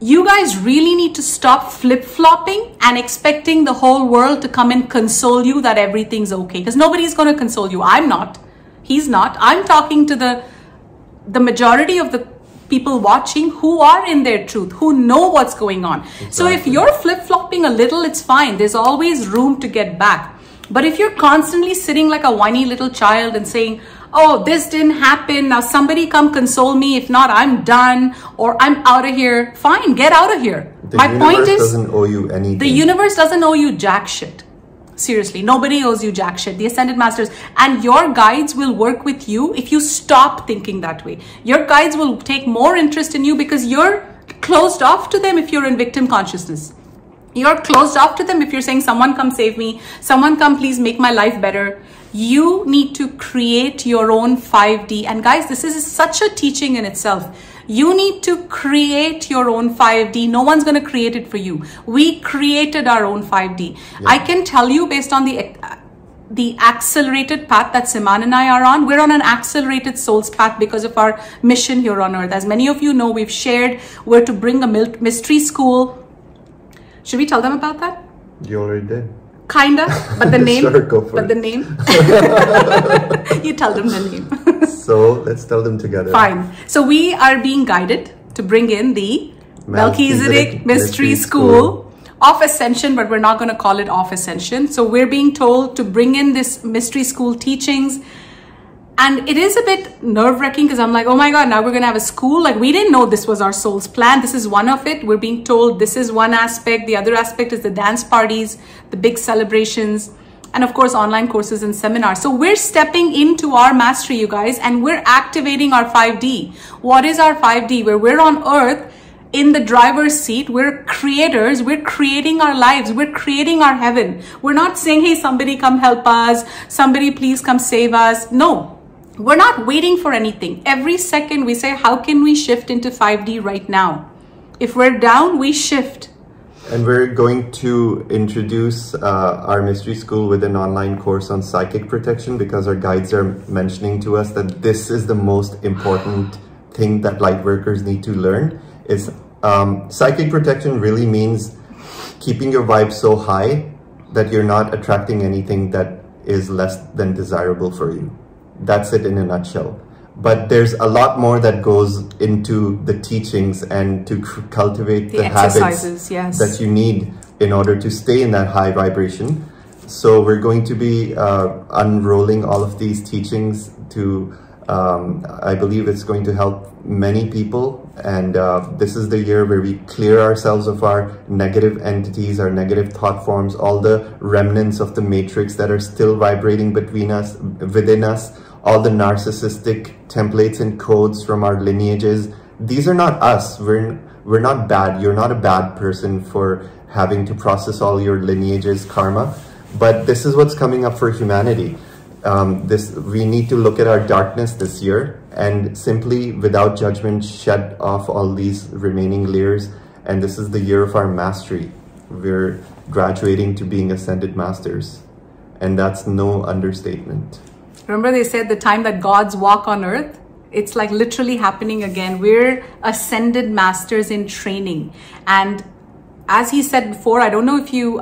Speaker 1: you guys really need to stop flip-flopping and expecting the whole world to come and console you that everything's okay. Because nobody's going to console you. I'm not. He's not. I'm talking to the majority of the people watching who are in their truth, who know what's going on. Exactly. So if you're flip-flopping a little, it's fine. There's always room to get back. But if you're constantly sitting like a whiny little child and saying, oh, this didn't happen, now somebody come console me, if not I'm done or I'm out of here, fine, get out of here.
Speaker 2: My point is, doesn't owe you anything.
Speaker 1: The universe doesn't owe you jack shit. Seriously, nobody owes you jack shit. The Ascended Masters and your guides will work with you if you stop thinking that way. Your guides will take more interest in you because you're closed off to them if you're in victim consciousness. You're closed off to them if you're saying, someone come save me, someone come please make my life better. You need to create your own 5D. And guys, this is such a teaching in itself. You need to create your own 5D. No one's going to create it for you. We created our own 5D. Yeah. I can tell you based on the accelerated path that Siman and I are on, we're on an accelerated soul's path because of our mission here on earth. As many of you know, we've shared, we're to bring a mystery school. Should we tell them about that?
Speaker 2: You already did.
Speaker 1: Kinda, but the name.
Speaker 2: Sure, go for it.
Speaker 1: The name. You tell them the name.
Speaker 2: So let's tell them together.
Speaker 1: Fine. So we are being guided to bring in the Melchizedek Mystery School of Ascension, but we're not going to call it Off Ascension. So we're being told to bring in this mystery school teachings. And it is a bit nerve-wracking because I'm like, oh my God, now we're going to have a school. Like, we didn't know this was our soul's plan. This is one of it. We're being told this is one aspect. The other aspect is the dance parties, the big celebrations, and of course, online courses and seminars. So we're stepping into our mastery, you guys, and we're activating our 5D. What is our 5D? Where we're on earth in the driver's seat. We're creators. We're creating our lives. We're creating our heaven. We're not saying, hey, somebody come help us. Somebody please come save us. No. We're not waiting for anything. Every second we say, how can we shift into 5D right now? If we're down, we shift.
Speaker 2: And we're going to introduce our mystery school with an online course on psychic protection, because our guides are mentioning to us that this is the most important thing that light workers need to learn. Is psychic protection really means keeping your vibe so high that you're not attracting anything that is less than desirable for you. That's it in a nutshell. But there's a lot more that goes into the teachings and to cultivate the habits,
Speaker 1: yes,
Speaker 2: that you need in order to stay in that high vibration. So we're going to be unrolling all of these teachings to, I believe it's going to help many people. And this is the year where we clear ourselves of our negative entities, our negative thought forms, all the remnants of the matrix that are still vibrating between us, within us, all the narcissistic templates and codes from our lineages. These are not us. We're not bad. You're not a bad person for having to process all your lineages, karma. But this is what's coming up for humanity. We need to look at our darkness this year and simply, without judgment, shed off all these remaining layers. And this is the year of our mastery. We're graduating to being ascended masters. And that's no understatement.
Speaker 1: Remember they said the time that gods walk on earth? It's like literally happening again. We're ascended masters in training. And as he said before, I don't know if you,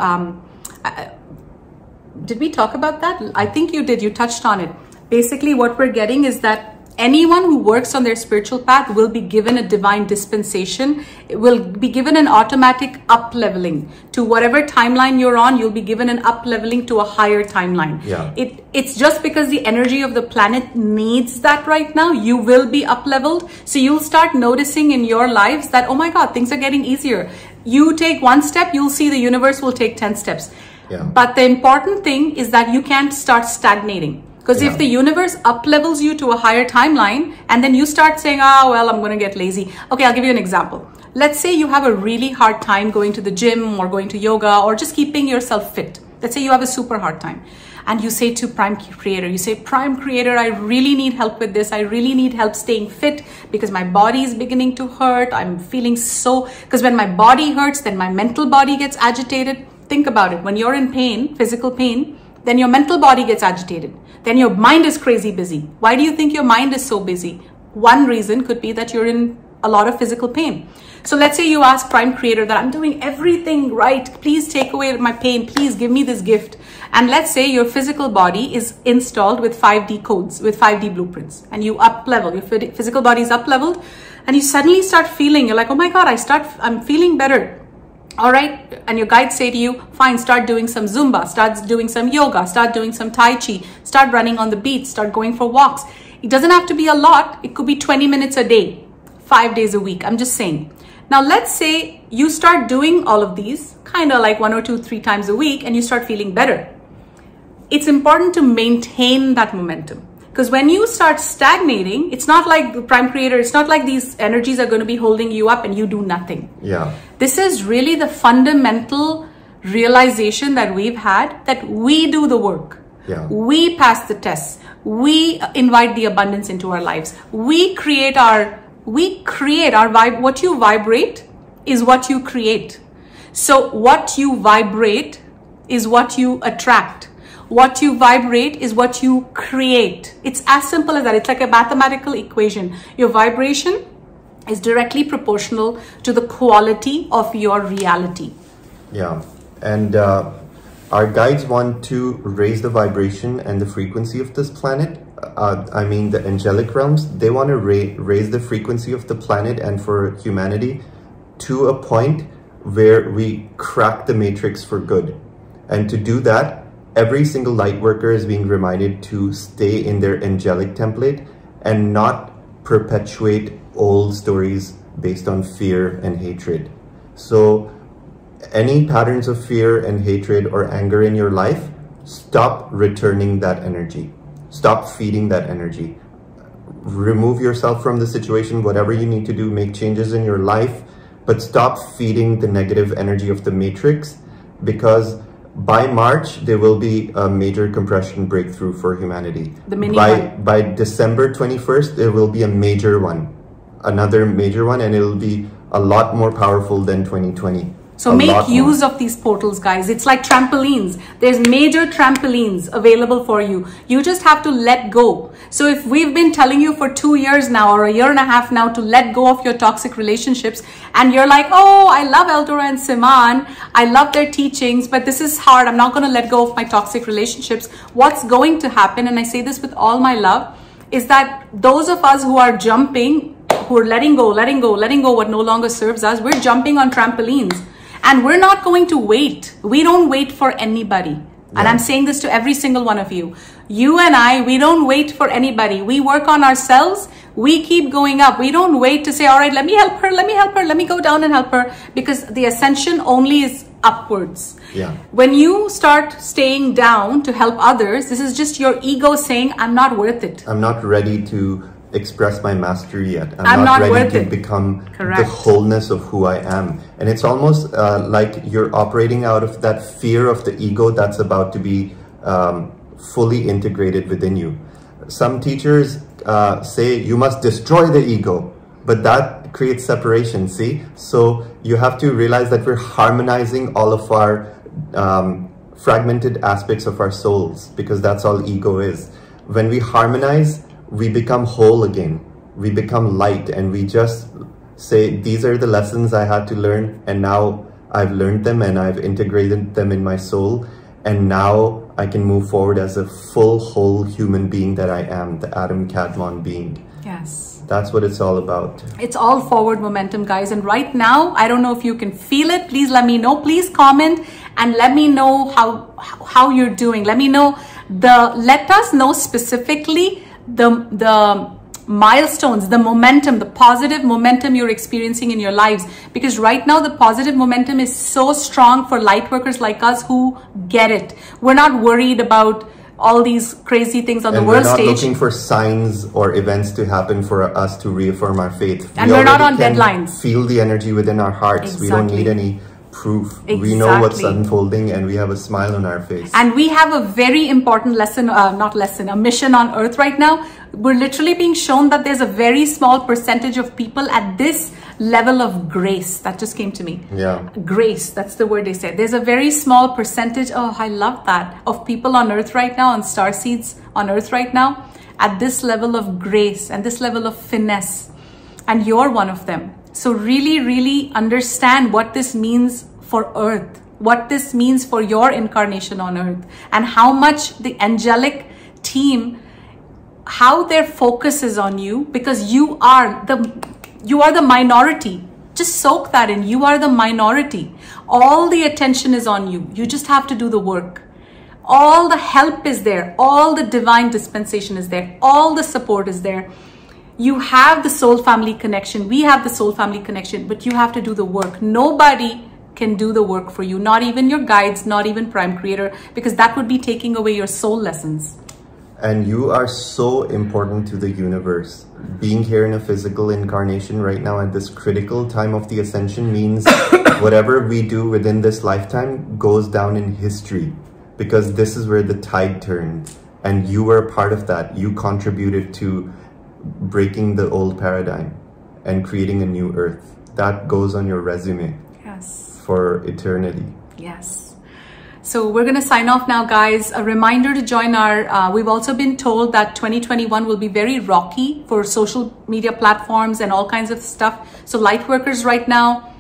Speaker 1: did we talk about that? I think you did. You touched on it. Basically, what we're getting is that anyone who works on their spiritual path will be given a divine dispensation. It will be given an automatic up-leveling to whatever timeline you're on. You'll be given an up-leveling to a higher timeline.
Speaker 2: Yeah.
Speaker 1: It's just because the energy of the planet needs that right now. You will be up-leveled. So you'll start noticing in your lives that, oh my God, things are getting easier. You take one step, you'll see the universe will take 10 steps.
Speaker 2: Yeah.
Speaker 1: But the important thing is that you can't start stagnating. Because if the universe up-levels you to a higher timeline and then you start saying, oh, well, I'm going to get lazy. Okay, I'll give you an example. Let's say you have a really hard time going to the gym or going to yoga or just keeping yourself fit. Let's say you have a super hard time. And you say to Prime Creator, you say, Prime Creator, I really need help with this. I really need help staying fit because my body is beginning to hurt. I'm feeling so, because when my body hurts, then my mental body gets agitated. Think about it. When you're in pain, physical pain, then your mental body gets agitated. Then your mind is crazy busy. Why do you think your mind is so busy? One reason could be that you're in a lot of physical pain. So let's say you ask Prime Creator that I'm doing everything right. Please take away my pain. Please give me this gift. And let's say your physical body is installed with 5D codes, with 5D blueprints. And you up-level, your physical body is up-leveled. And you suddenly start feeling, you're like, oh my God, I'm feeling better. All right. And your guides say to you, fine, start doing some Zumba, start doing some yoga, start doing some Tai Chi, start running on the beach, start going for walks. It doesn't have to be a lot. It could be 20 minutes a day, 5 days a week. I'm just saying. Now, let's say you start doing all of these kind of like 1 or 2, 3 times a week and you start feeling better. It's important to maintain that momentum. Because when you start stagnating, it's not like the Prime Creator, it's not like these energies are going to be holding you up and you do nothing.
Speaker 2: Yeah.
Speaker 1: This is really the fundamental realization that we've had, that we do the work.
Speaker 2: Yeah.
Speaker 1: We pass the tests. We invite the abundance into our lives. We create our vibe. What you vibrate is what you create. So what you vibrate is what you attract. What you vibrate is what you create. It's as simple as that. It's like a mathematical equation. Your vibration is directly proportional to the quality of your reality.
Speaker 2: Yeah. And our guides want to raise the vibration and the frequency of this planet. I mean, the angelic realms, they want to raise the frequency of the planet and for humanity to a point where we crack the matrix for good. And to do that, every single light worker is being reminded to stay in their angelic template and not perpetuate old stories based on fear and hatred. So any patterns of fear and hatred or anger in your life, stop returning that energy. Stop feeding that energy. Remove yourself from the situation, whatever you need to do, make changes in your life, but stop feeding the negative energy of the matrix, because by March, there will be a major compression breakthrough for humanity. By December 21st, there will be a major one, another major one, and it will be a lot more powerful than 2020.
Speaker 1: So make use of these portals, guys. It's like trampolines. There's major trampolines available for you. You just have to let go. So if we've been telling you for 2 years now or a year and a half now to let go of your toxic relationships, and you're like, oh, I love Eldora and Siman, I love their teachings, but this is hard. I'm not going to let go of my toxic relationships. What's going to happen, and I say this with all my love, is that those of us who are jumping, who are letting go what no longer serves us, we're jumping on trampolines. And we're not going to wait. We don't wait for anybody. Yeah. And I'm saying this to every single one of you. You and I, we don't wait for anybody. We work on ourselves. We keep going up. We don't wait to say, all right, let me help her. Let me help her. Let me go down and help her. Because the ascension only is upwards.
Speaker 2: Yeah.
Speaker 1: When you start staying down to help others, this is just your ego saying, I'm not worth it.
Speaker 2: I'm not ready to express my mastery yet. I'm not ready to become the wholeness of who I am. And it's almost like you're operating out of that fear of the ego that's about to be fully integrated within you. Some teachers say you must destroy the ego, but that creates separation, see? So you have to realize that we're harmonizing all of our fragmented aspects of our souls, because that's all ego is. When we harmonize, we become whole again. We become light, and we just say, these are the lessons I had to learn, and now I've learned them and I've integrated them in my soul, and now I can move forward as a full, whole human being that I am, the Adam Kadmon being.
Speaker 1: Yes.
Speaker 2: That's what it's all about.
Speaker 1: It's all forward momentum, guys. And right now, I don't know if you can feel it. Please let me know. Please comment and let me know how you're doing. Let me know let us know specifically the milestones, the momentum, the positive momentum you're experiencing in your lives. Because right now the positive momentum is so strong for light workers like us who get it. We're not worried about all these crazy things on the world stage.
Speaker 2: We're not looking for signs or events to happen for us to reaffirm our faith.
Speaker 1: And we're not on deadlines.
Speaker 2: Feel the energy within our hearts.
Speaker 1: Exactly.
Speaker 2: We don't need any proof.
Speaker 1: Exactly.
Speaker 2: We know what's unfolding, and we have a smile on our face.
Speaker 1: And we have a very important a mission on earth right now. We're literally being shown that there's a very small percentage of people at this level of grace. That just came to me.
Speaker 2: Yeah.
Speaker 1: Grace, that's the word they said. There's a very small percentage, oh, I love that, of people on earth right now, on star seeds on earth right now, at this level of grace and this level of finesse. And you're one of them. So really, really understand what this means for earth, what this means for your incarnation on earth, and how much the angelic team, how their focus is on you, because you are the minority. Just soak that in. You are the minority. All the attention is on you. You just have to do the work. All the help is there. All the divine dispensation is there. All the support is there. You have the soul family connection. We have the soul family connection, but you have to do the work. Nobody can do the work for you. Not even your guides, not even Prime Creator, because that would be taking away your soul lessons.
Speaker 2: And you are so important to the universe. Being here in a physical incarnation right now at this critical time of the ascension means whatever we do within this lifetime goes down in history, because this is where the tide turned, and you were a part of that. You contributed to breaking the old paradigm and creating a new earth. That goes on your resume.
Speaker 1: Yes.
Speaker 2: For eternity.
Speaker 1: Yes. So we're going to sign off now, guys. A reminder to join our, we've also been told that 2021 will be very rocky for social media platforms and all kinds of stuff. So light workers right now,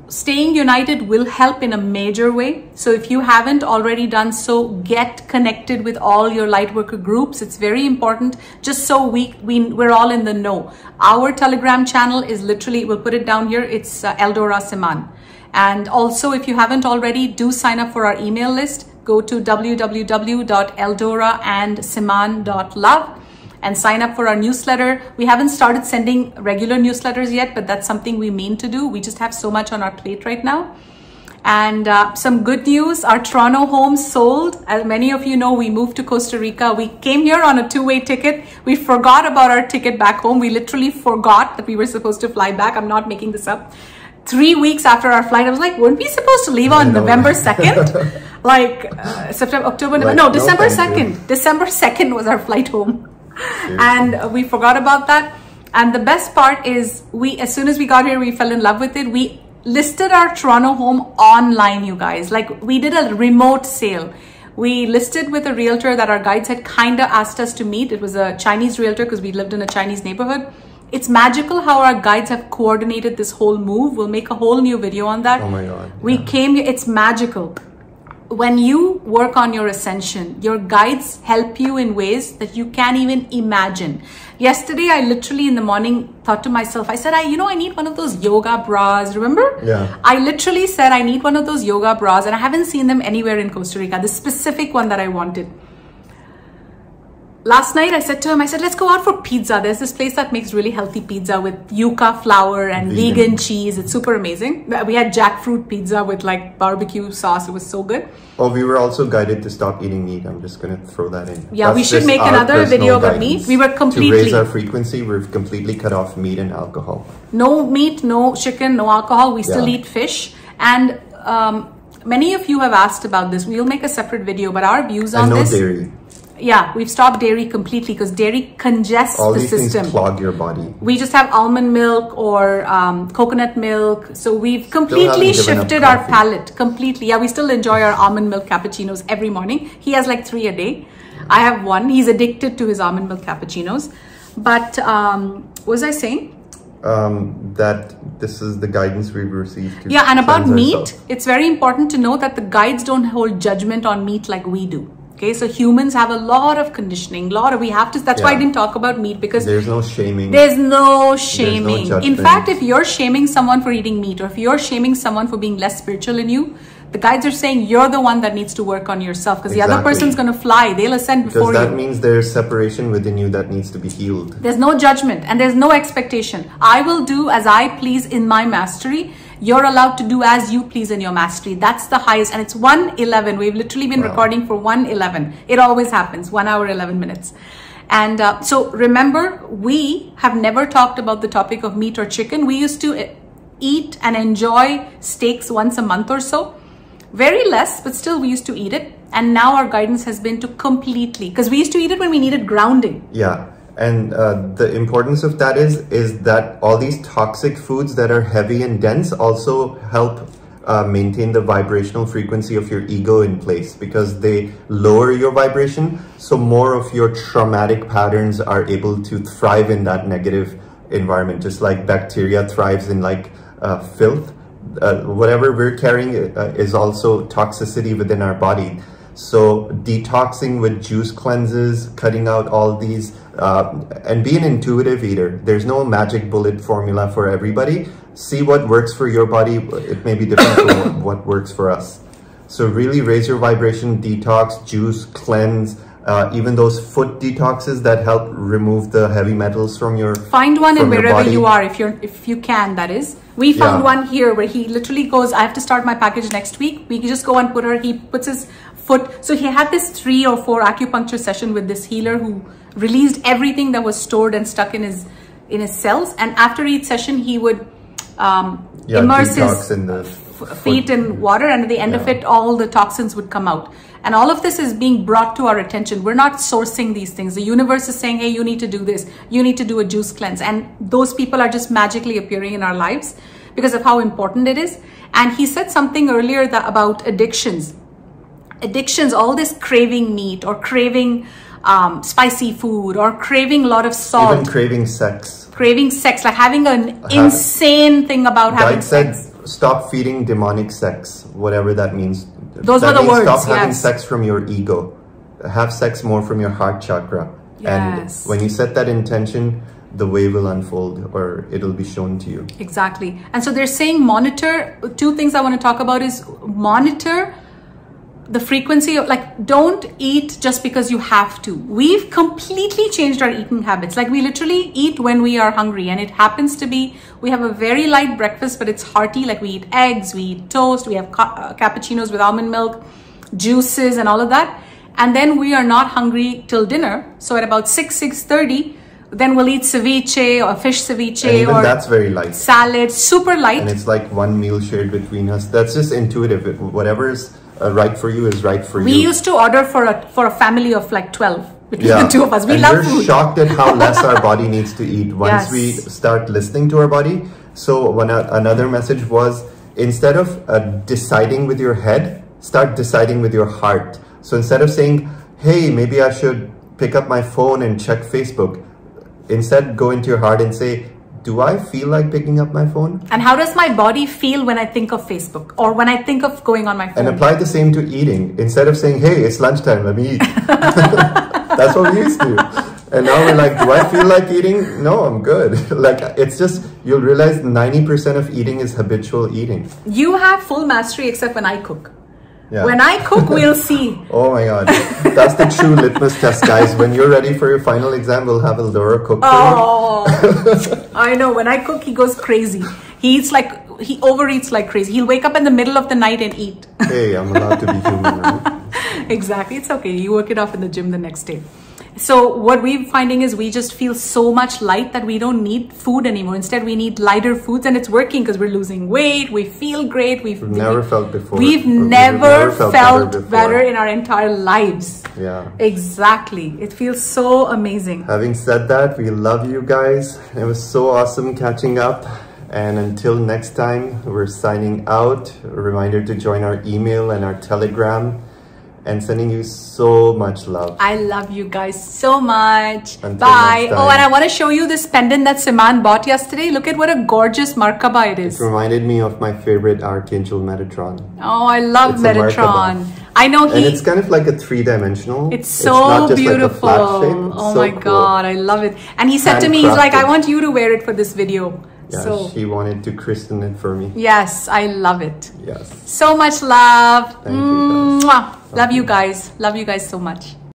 Speaker 1: staying united will help in a major way. So if you haven't already done so, get connected with all your light worker groups. It's very important, just so we're all in the know. Our Telegram channel is literally, we'll put it down here, it's Eldora Siman. And also, if you haven't already, do sign up for our email list. Go to www.eldoraandsiman.love and sign up for our newsletter. We haven't started sending regular newsletters yet, but that's something we mean to do. We just have so much on our plate right now. And some good news, our Toronto home sold. As many of you know, we moved to Costa Rica. We came here on a two-way ticket. We forgot about our ticket back home. We literally forgot that we were supposed to fly back. I'm not making this up. 3 weeks after our flight, I was like, weren't we supposed to leave on November 2nd? Like September, October, November, no, December 2nd. December 2nd was our flight home. And we forgot about that. And the best part is as soon as we got here, we fell in love with it. We listed our Toronto home online, you guys. Like, we did a remote sale. We listed with a realtor that our guides had kind of asked us to meet. It was a Chinese realtor because we lived in a Chinese neighborhood. It's magical how our guides have coordinated this whole move. We'll make a whole new video on that.
Speaker 2: Oh my God.
Speaker 1: We came here, it's magical. When you work on your ascension, your guides help you in ways that you can't even imagine. Yesterday, I literally in the morning thought to myself, I said, I need one of those yoga bras, remember?
Speaker 2: Yeah.
Speaker 1: I literally said, I need one of those yoga bras, and I haven't seen them anywhere in Costa Rica, the specific one that I wanted. Last night, I said to him, let's go out for pizza. There's this place that makes really healthy pizza with yucca flour and vegan cheese. It's super amazing. We had jackfruit pizza with like barbecue sauce. It was so good.
Speaker 2: Oh, we were also guided to stop eating meat. I'm just going to throw that in.
Speaker 1: Yeah, we should make another video about meat. We were completely...
Speaker 2: To raise our frequency, we've completely cut off meat and alcohol.
Speaker 1: No meat, no chicken, no alcohol. We still eat fish. And many of you have asked about this. We'll make a separate video, but our views on this...
Speaker 2: And no dairy.
Speaker 1: Yeah, we've stopped dairy completely because dairy congests the system.
Speaker 2: All these things clog your body.
Speaker 1: We just have almond milk or coconut milk. So we've completely shifted our palate. Completely. Yeah, we still enjoy our almond milk cappuccinos every morning. He has like 3 a day. I have 1. He's addicted to his almond milk cappuccinos. But what was I saying?
Speaker 2: That this is the guidance we've received.
Speaker 1: Yeah, and about meat, it's very important to know that the guides don't hold judgment on meat like we do. Okay, so humans have a lot of conditioning, that's why I didn't talk about meat, because
Speaker 2: there's no shaming.
Speaker 1: There's no shaming.
Speaker 2: There's no
Speaker 1: in fact, if you're shaming someone for eating meat, or if you're shaming someone for being less spiritual in you, the guides are saying you're the one that needs to work on yourself, because the other person's going to fly. They'll ascend before you.
Speaker 2: Because that means there's separation within you that needs to be healed.
Speaker 1: There's no judgment and there's no expectation. I will do as I please in my mastery. You're allowed to do as you please in your mastery. That's the highest. And it's 1:11. We've literally been recording for 1:11. It always happens. 1 hour, 11 minutes. And so remember, we have never talked about the topic of meat or chicken. We used to eat and enjoy steaks once a month or so. Very less, but still we used to eat it. And now our guidance has been to completely, because we used to eat it when we needed grounding.
Speaker 2: Yeah. And the importance of that is that all these toxic foods that are heavy and dense also help maintain the vibrational frequency of your ego in place, because they lower your vibration. So more of your traumatic patterns are able to thrive in that negative environment, just like bacteria thrives in like filth. Whatever we're carrying is also toxicity within our body. So detoxing with juice cleanses, cutting out all these, and be an intuitive eater. There's no magic bullet formula for everybody. See what works for your body. It may be different from what works for us. So really raise your vibration, detox, juice, cleanse, even those foot detoxes that help remove the heavy metals from your
Speaker 1: Find one in wherever you are, if you can, that is. We found one here where he literally goes, I have to start my package next week. We can just go and he puts his foot. So he had this 3 or 4 acupuncture session with this healer who released everything that was stored and stuck in his cells. And after each session, he would immerse his feet in water, and at the end of it, all the toxins would come out. And all of this is being brought to our attention. We're not sourcing these things. The universe is saying, hey, you need to do this. You need to do a juice cleanse. And those people are just magically appearing in our lives because of how important it is. And he said something earlier about addictions. Addictions, all this craving meat or craving spicy food or craving a lot of salt.
Speaker 2: Even craving sex.
Speaker 1: Craving sex, like having an insane thing about having sex.
Speaker 2: Stop feeding demonic sex, whatever that means.
Speaker 1: Those were the words.
Speaker 2: Stop having sex from your ego. Have sex more from your heart chakra.
Speaker 1: Yes.
Speaker 2: And when you set that intention, the way will unfold, or it'll be shown to you.
Speaker 1: Exactly. And so they're saying monitor. 2 things I want to talk about is monitor the frequency of, like, don't eat just because you have to. We've completely changed our eating habits. Like, we literally eat when we are hungry, and it happens to be, we have a very light breakfast, but it's hearty. Like, we eat eggs, we eat toast, we have cappuccinos with almond milk, juices and all of that. And then we are not hungry till dinner. So at about 6:30, then we'll eat ceviche or fish ceviche,
Speaker 2: and even
Speaker 1: or
Speaker 2: that's very light.
Speaker 1: Salad, super light.
Speaker 2: And it's like one meal shared between us. That's just intuitive. Whatever is right for you is right for you.
Speaker 1: We used to order for a family of like 12. between the two of us. We love food.
Speaker 2: We're shocked at how less our body needs to eat once we start listening to our body. So another message was, instead of deciding with your head, start deciding with your heart. So instead of saying, hey, maybe I should pick up my phone and check Facebook, instead go into your heart and say, do I feel like picking up my phone?
Speaker 1: And how does my body feel when I think of Facebook or when I think of going on my phone?
Speaker 2: And apply the same to eating. Instead of saying, hey, it's lunchtime, let me eat. That's what we used to. And now we're like, do I feel like eating? No, I'm good. Like, it's just, you'll realize 90% of eating is habitual eating.
Speaker 1: You have full mastery except when I cook.
Speaker 2: Yeah.
Speaker 1: When I cook, we'll see.
Speaker 2: Oh my God. That's the true litmus test, guys. When you're ready for your final exam, we'll have Eldora cook for
Speaker 1: you. I know. When I cook, he goes crazy. He overeats like crazy. He'll wake up in the middle of the night and eat.
Speaker 2: Hey, I'm allowed to be human, right?
Speaker 1: Exactly. It's okay. You work it off in the gym the next day. So what we're finding is we just feel so much light that we don't need food anymore. Instead, we need lighter foods, and it's working because we're losing weight. We feel great.
Speaker 2: We've never felt before.
Speaker 1: We've never felt better in our entire lives.
Speaker 2: Yeah.
Speaker 1: Exactly. It feels so amazing.
Speaker 2: Having said that, we love you guys. It was so awesome catching up. And until next time, we're signing out. A reminder to join our email and our Telegram. And sending you so much love.
Speaker 1: I love you guys so much.
Speaker 2: Until
Speaker 1: Bye.
Speaker 2: next time.
Speaker 1: Oh, and I want to show you this pendant that Siman bought yesterday. Look at what a gorgeous Markaba it is.
Speaker 2: It reminded me of my favorite Archangel Metatron.
Speaker 1: Oh, I love Metatron. I know
Speaker 2: and it's kind of like a three-dimensional.
Speaker 1: It's so
Speaker 2: not just
Speaker 1: beautiful.
Speaker 2: Like a flat shape.
Speaker 1: Oh
Speaker 2: so
Speaker 1: my
Speaker 2: cool.
Speaker 1: God, I love it. And he said to me, he's like, I want you to wear it for this video.
Speaker 2: Yeah,
Speaker 1: so
Speaker 2: she wanted to christen it for me.
Speaker 1: Yes, I love it.
Speaker 2: Yes.
Speaker 1: So much love.
Speaker 2: Thank you guys.
Speaker 1: Mwah. Love you guys. Love you guys so much.